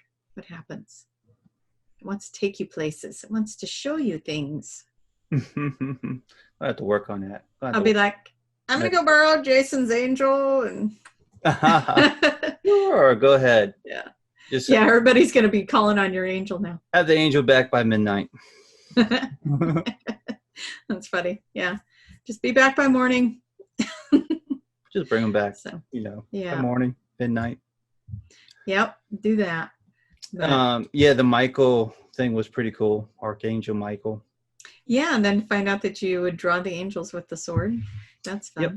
happens. It wants to take you places. It wants to show you things. I have to work on that. I'll be like, I'm going to go borrow Jason's angel. And sure, go ahead. Yeah. Just, everybody's going to be calling on your angel now. Have the angel back by midnight. That's funny. Yeah. Just be back by morning. Just bring them back, so, by morning, midnight. Yep, do that. But, the Michael thing was pretty cool. Archangel Micheal. Yeah, and then find out that you would draw the angels with the sword. That's fun. Yep.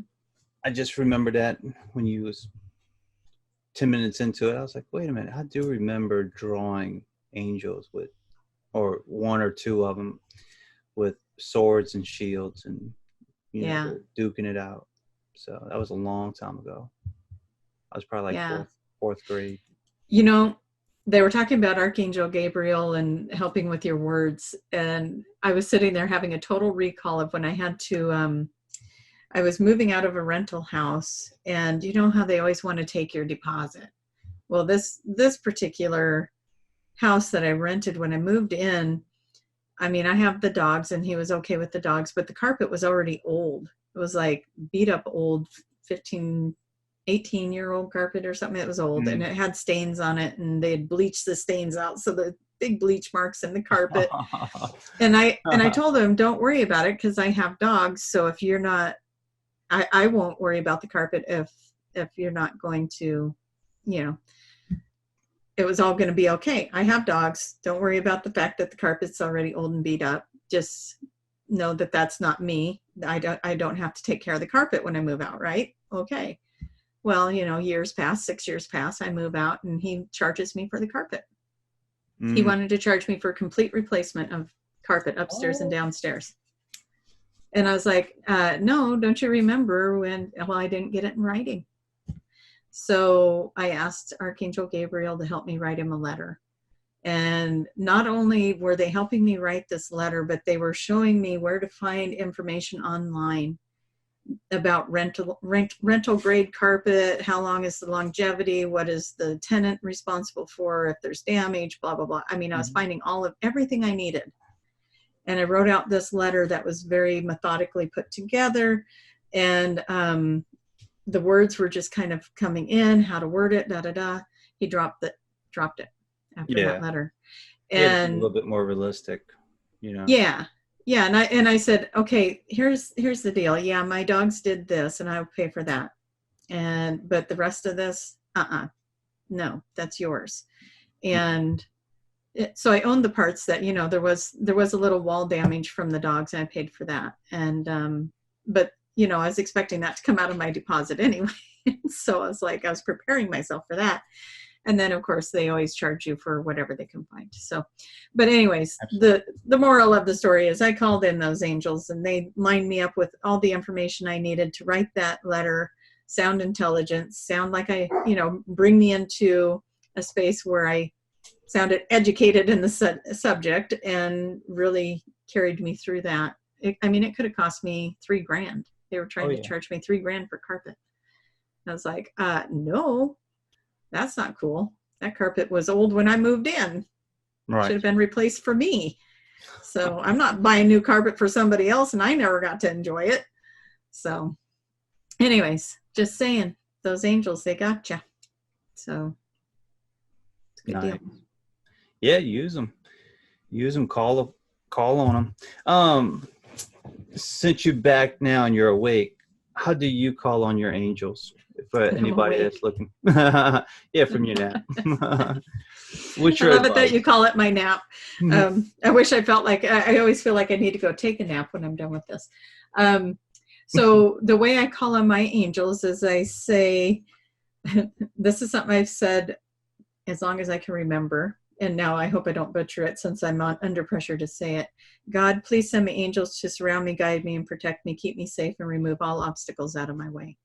I just remember that when you was 10 minutes into it, I was like, wait a minute, I do remember drawing angels or one or two of them with swords and shields and duking it out. So that was a long time ago. I was probably like fourth grade. They were talking about Archangel Gabriel and helping with your words. And I was sitting there having a total recall of when I had to, I was moving out of a rental house, and you know how they always want to take your deposit. Well, this particular house that I rented, when I moved in, I mean, I have the dogs and he was okay with the dogs, but the carpet was already old. It was like beat up old 18-year-old carpet or something. It was old and it had stains on it, and they had bleached the stains out. So the big bleach marks in the carpet. And I told him, don't worry about it, because I have dogs. So if you're not, I won't worry about the carpet if you're not going to, it was all going to be okay. I have dogs. Don't worry about the fact that the carpet's already old and beat up. Just know that that's not me. I don't have to take care of the carpet when I move out, right? Okay. Well, years pass, 6 years pass, I move out, and he charges me for the carpet. He wanted to charge me for a complete replacement of carpet upstairs and downstairs. And I was like, no, don't you remember when, I didn't get it in writing. So I asked Archangel Gabriel to help me write him a letter. And not only were they helping me write this letter, but they were showing me where to find information online about rental grade carpet, how long is the longevity, what is the tenant responsible for if there's damage, blah, blah, blah. I mean, I was finding everything I needed. And I wrote out this letter that was very methodically put together. And the words were just kind of coming in, how to word it, He dropped it after that letter. And a little bit more realistic, Yeah. Yeah. And I said, okay, here's the deal. Yeah, my dogs did this and I'll pay for that. But the rest of this, no, that's yours. And so I owned the parts that, there was a little wall damage from the dogs, and I paid for that. And, but I was expecting that to come out of my deposit anyway. So I was preparing myself for that. And then, of course, they always charge you for whatever they can find. So, but anyways, the moral of the story is I called in those angels, and they lined me up with all the information I needed to write that letter, sound intelligent, sound like bring me into a space where I sounded educated in the subject, and really carried me through that. It could have cost me $3,000. They were trying to charge me $3,000 for carpet. I was like, no. That's not cool. That carpet was old when I moved in. Right. Should have been replaced for me. So I'm not buying new carpet for somebody else, and I never got to enjoy it. So anyways, just saying, those angels, they got you. So it's a good deal. Yeah, use them. Use them. Call on them. Since you're back now and you're awake, how do you call on your angels? For anybody that's looking, from your nap. What's your advice? I love it that you call it my nap. I wish I felt like I always feel like I need to go take a nap when I'm done with this. So the way I call on my angels is I say, this is something I've said as long as I can remember, and now I hope I don't butcher it since I'm under pressure to say it. God, please send me angels to surround me, guide me, and protect me, keep me safe, and remove all obstacles out of my way.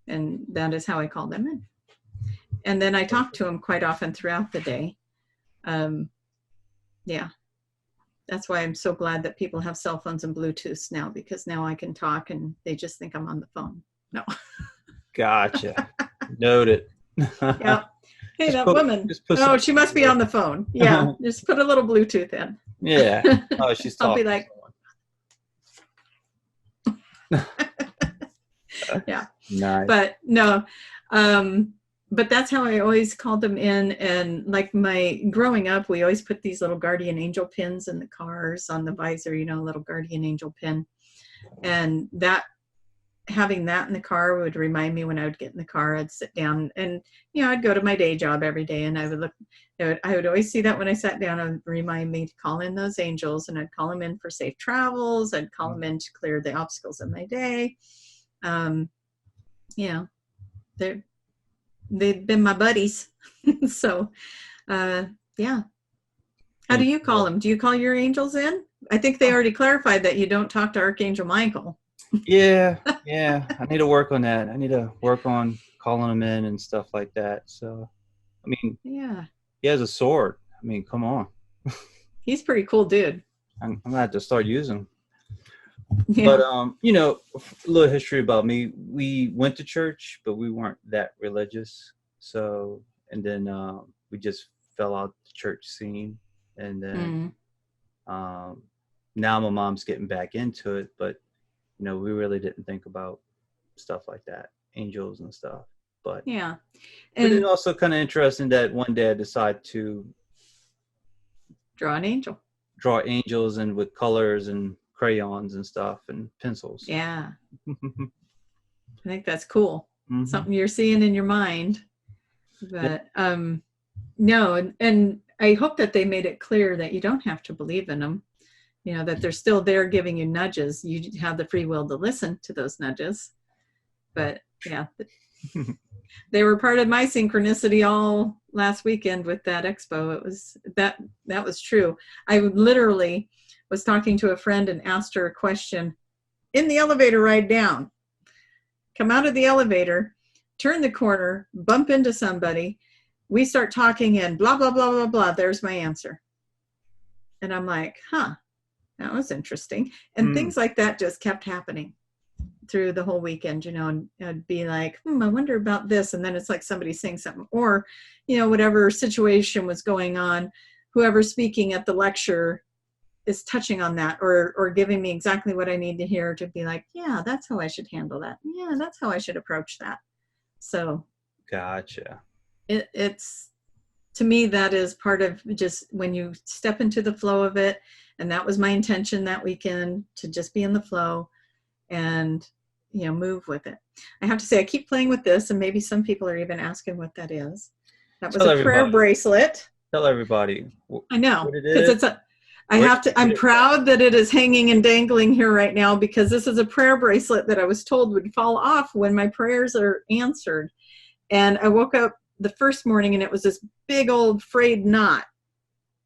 And that is how I call them in. And then I talk to them quite often throughout the day. That's why I'm so glad that people have cell phones and Bluetooths now, because now I can talk and they just think I'm on the phone. No. Gotcha. Noted. Yeah. Hey, that woman. Oh, she must be on the phone. Yeah. Just put a little Bluetooth in. Yeah. Oh, she's talking. I'll be like, yeah. Nice. But no, but that's how I always called them in. And like growing up, we always put these little guardian angel pins in the cars on the visor, you know, a little guardian angel pin. And having that in the car would remind me when I would get in the car, I'd sit down and, you know, I'd go to my day job every day, and I would always see that when I sat down. It would remind me to call in those angels, and I'd call them in for safe travels. I'd call them in to clear the obstacles of my day. You know, they've been my buddies. So, yeah. How do you call them? Do you call your angels in? I think they already clarified that you don't talk to Archangel Micheal. Yeah. I need to work on that. I need to work on calling them in and stuff like that. So, I mean, yeah, he has a sword. I mean, come on. He's pretty cool dude. I'm gonna have to start using him. Yeah. But you know, a little history about me. We went to church, but we weren't that religious. So, and then we just fell out the church scene, and then now my mom's getting back into it, but you know, we really didn't think about stuff like that, angels and stuff. But yeah, and it's also kind of interesting that one day I decided to draw angels and with colors and crayons and stuff and pencils. Yeah. I think that's cool. Something you're seeing in your mind. But no, and I hope that they made it clear that you don't have to believe in them. You know, that they're still there giving you nudges. You have the free will to listen to those nudges. But yeah, they were part of my synchronicity all last weekend with that expo. It was that was true. I literally was talking to a friend and asked her a question in the elevator ride down. Come out of the elevator, turn the corner, bump into somebody. We start talking and blah, blah, blah, blah, blah. There's my answer. And I'm like, huh. That was interesting. And things like that just kept happening through the whole weekend, you know, and I'd be like, I wonder about this. And then it's like somebody saying something, or, you know, whatever situation was going on, whoever's speaking at the lecture is touching on that or giving me exactly what I need to hear to be like, yeah, that's how I should handle that. Yeah, that's how I should approach that. So. Gotcha. It's, to me, that is part of just when you step into the flow of it. And that was my intention that weekend, to just be in the flow and, you know, move with it. I have to say, I keep playing with this, and maybe some people are even asking what that is. That was a prayer bracelet. Tell everybody. I know, because I'm proud that it is hanging and dangling here right now, because this is a prayer bracelet that I was told would fall off when my prayers are answered. And I woke up the first morning and it was this big old frayed knot.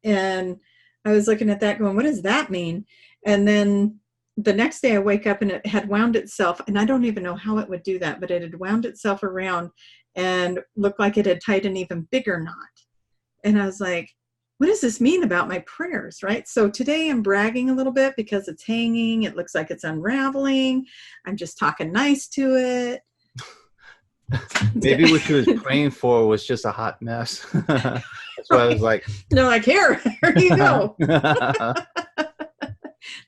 And I was looking at that going, what does that mean? And then the next day I wake up and it had wound itself, and I don't even know how it would do that, but it had wound itself around and looked like it had tied an even bigger knot. And I was like, what does this mean about my prayers, right? So today I'm bragging a little bit because it's hanging. It looks like it's unraveling. I'm just talking nice to it. Maybe what she was praying for was just a hot mess. That's why I was like, no, like, here you go.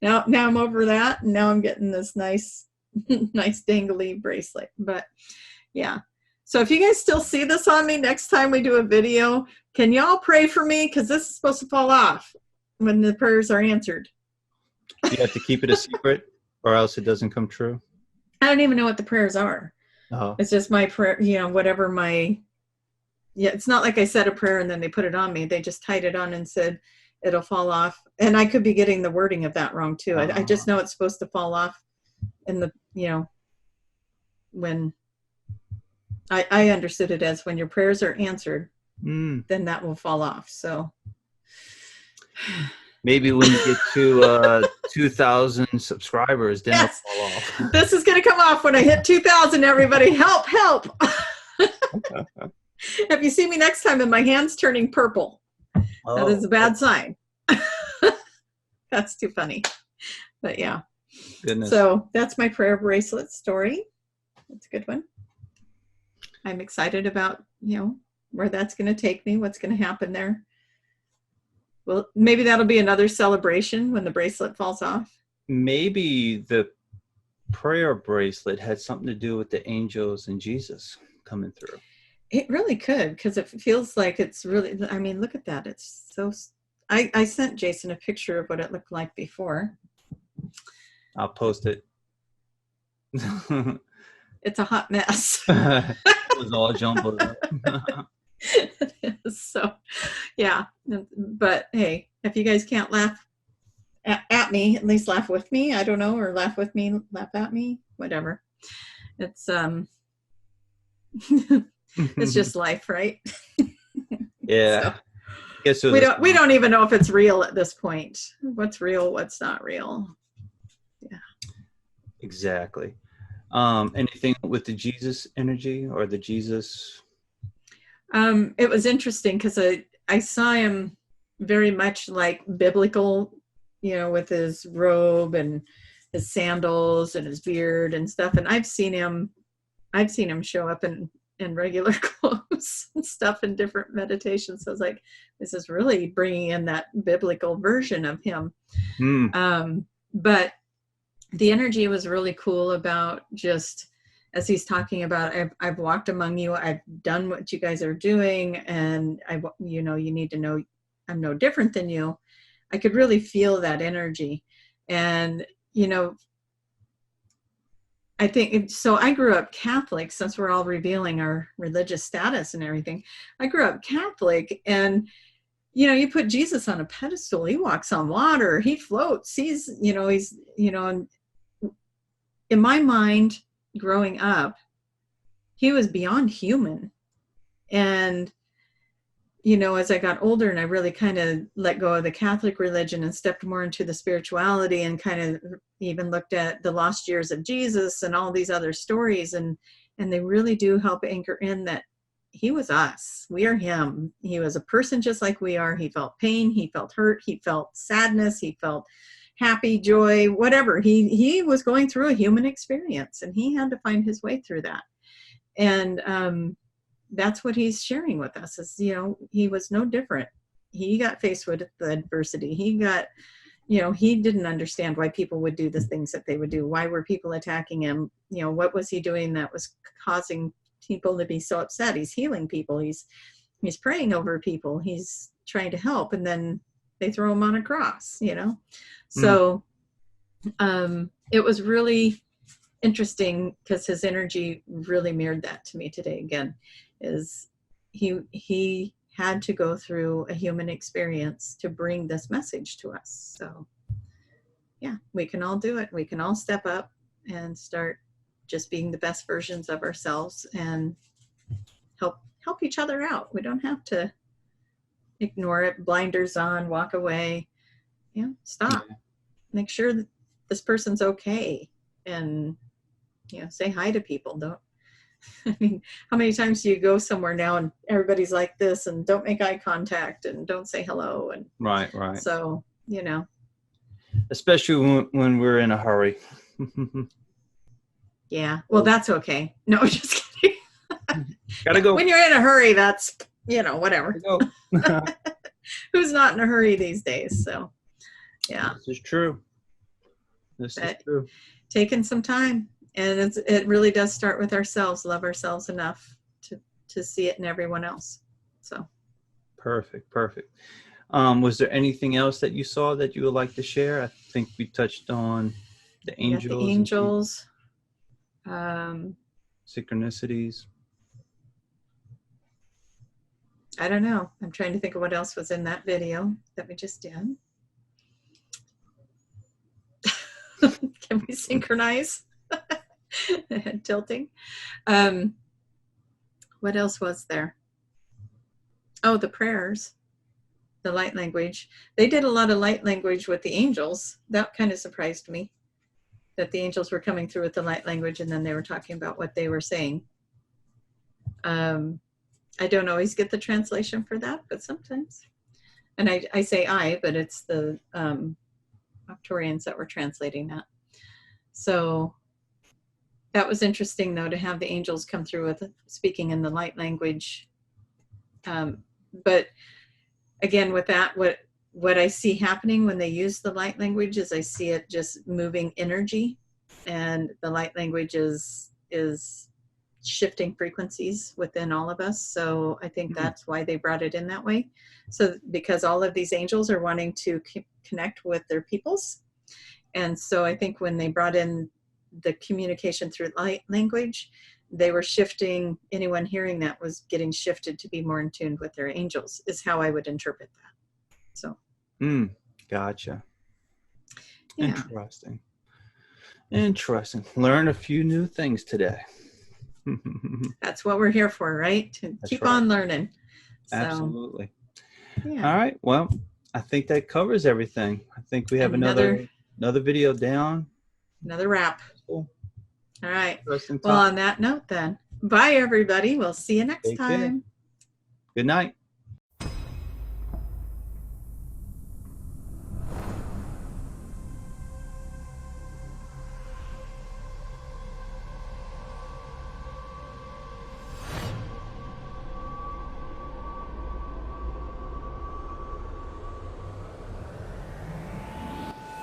Now I'm over that. And now I'm getting this nice dangly bracelet. But yeah. So if you guys still see this on me next time we do a video, can y'all pray for me? Because this is supposed to fall off when the prayers are answered. You have to keep it a secret or else it doesn't come true. I don't even know what the prayers are. Oh. It's just my prayer, you know, whatever it's not like I said a prayer and then they put it on me. They just tied it on and said it'll fall off. And I could be getting the wording of that wrong too. I just know it's supposed to fall off in the, you know, when I understood it as when your prayers are answered, then that will fall off. So maybe when you get to 2,000 subscribers, then it'll fall off. This is going to come off when I hit 2,000, everybody. Help, help. If you see me next time and my hand's turning purple, that is a bad sign. That's too funny. But yeah. Goodness. So that's my prayer bracelet story. That's a good one. I'm excited about, where that's going to take me, what's going to happen there. Well, maybe that'll be another celebration when the bracelet falls off. Maybe the prayer bracelet had something to do with the angels and Jesus coming through. It really could, because it feels like it's really, I mean, look at that. It's so, I sent Jason a picture of what it looked like before. I'll post it. It's a hot mess. It was all jumbled up. So, yeah. But hey, if you guys can't laugh at me, at least laugh with me. I don't know, or laugh with me, laugh at me, whatever. It's it's just life, right? Yeah. So, we don't even know if it's real at this point. What's real, what's not real. Yeah. Exactly. Anything with the Jesus energy or the Jesus? It was interesting because I saw him very much like biblical, with his robe and his sandals and his beard and stuff. And I've seen him show up in regular clothes and stuff in different meditations. So I was like, this is really bringing in that biblical version of him. But the energy was really cool about just, as he's talking about, I've walked among you, I've done what you guys are doing, and you need to know I'm no different than you. I could really feel that energy. And, I think, so I grew up Catholic, since we're all revealing our religious status and everything. I grew up Catholic, and, you put Jesus on a pedestal, he walks on water, he floats, he's, and in my mind, growing up, he was beyond human. And, as I got older and I really kind of let go of the Catholic religion and stepped more into the spirituality and kind of even looked at the lost years of Jesus and all these other stories, and they really do help anchor in that he was us. We are him. He was a person just like we are. He felt pain. He felt hurt. He felt sadness. He felt happy, joy, whatever. He was going through a human experience, and he had to find his way through that. And that's what he's sharing with us is, he was no different. He got faced with the adversity. He got, he didn't understand why people would do the things that they would do. Why were people attacking him? What was he doing that was causing people to be so upset? He's healing people. He's praying over people. He's trying to help. And then they throw him on a cross, So it was really interesting because his energy really mirrored that to me today again, is he had to go through a human experience to bring this message to us. So yeah, we can all do it. We can all step up and start just being the best versions of ourselves and help each other out. We don't have to ignore it, blinders on, walk away. Stop. Yeah. Make sure that this person's okay, and say hi to people. Don't, I mean, how many times do you go somewhere now and everybody's like this and don't make eye contact and don't say hello? And right. So, especially when we're in a hurry. Yeah. Well, that's okay. No, just kidding. Gotta go. When you're in a hurry, that's, whatever. Go. Who's not in a hurry these days? So, yeah. This is true. This is true. Taking some time. And it really does start with ourselves. Love ourselves enough to see it in everyone else. So. Perfect. Was there anything else that you saw that you would like to share? I think we touched on the angels. The angels. Synchronicities. I don't know. I'm trying to think of what else was in that video that we just did. Can we synchronize? Tilting. What else was there? Oh, the prayers, the light language. They did a lot of light language with the angels. That kind of surprised me, that the angels were coming through with the light language and then they were talking about what they were saying. I don't always get the translation for that, but sometimes. And I say I, but it's the Arcturians that were translating that. So that was interesting, though, to have the angels come through with speaking in the light language. But again, with that, what I see happening when they use the light language is I see it just moving energy, and the light language is shifting frequencies within all of us. So I think that's why they brought it in that way. So because all of these angels are wanting to connect with their peoples. And so I think when they brought in the communication through light language, they were shifting, anyone hearing that was getting shifted to be more in tune with their angels, is how I would interpret that. So. Gotcha. Yeah. Interesting. Interesting. Learn a few new things today. That's what we're here for, right? To keep on learning. So, absolutely. Yeah. All right. Well, I think that covers everything. I think we have another video down. Another wrap. Cool. All right. Well, on that note then, bye everybody. We'll see you next time. Good night.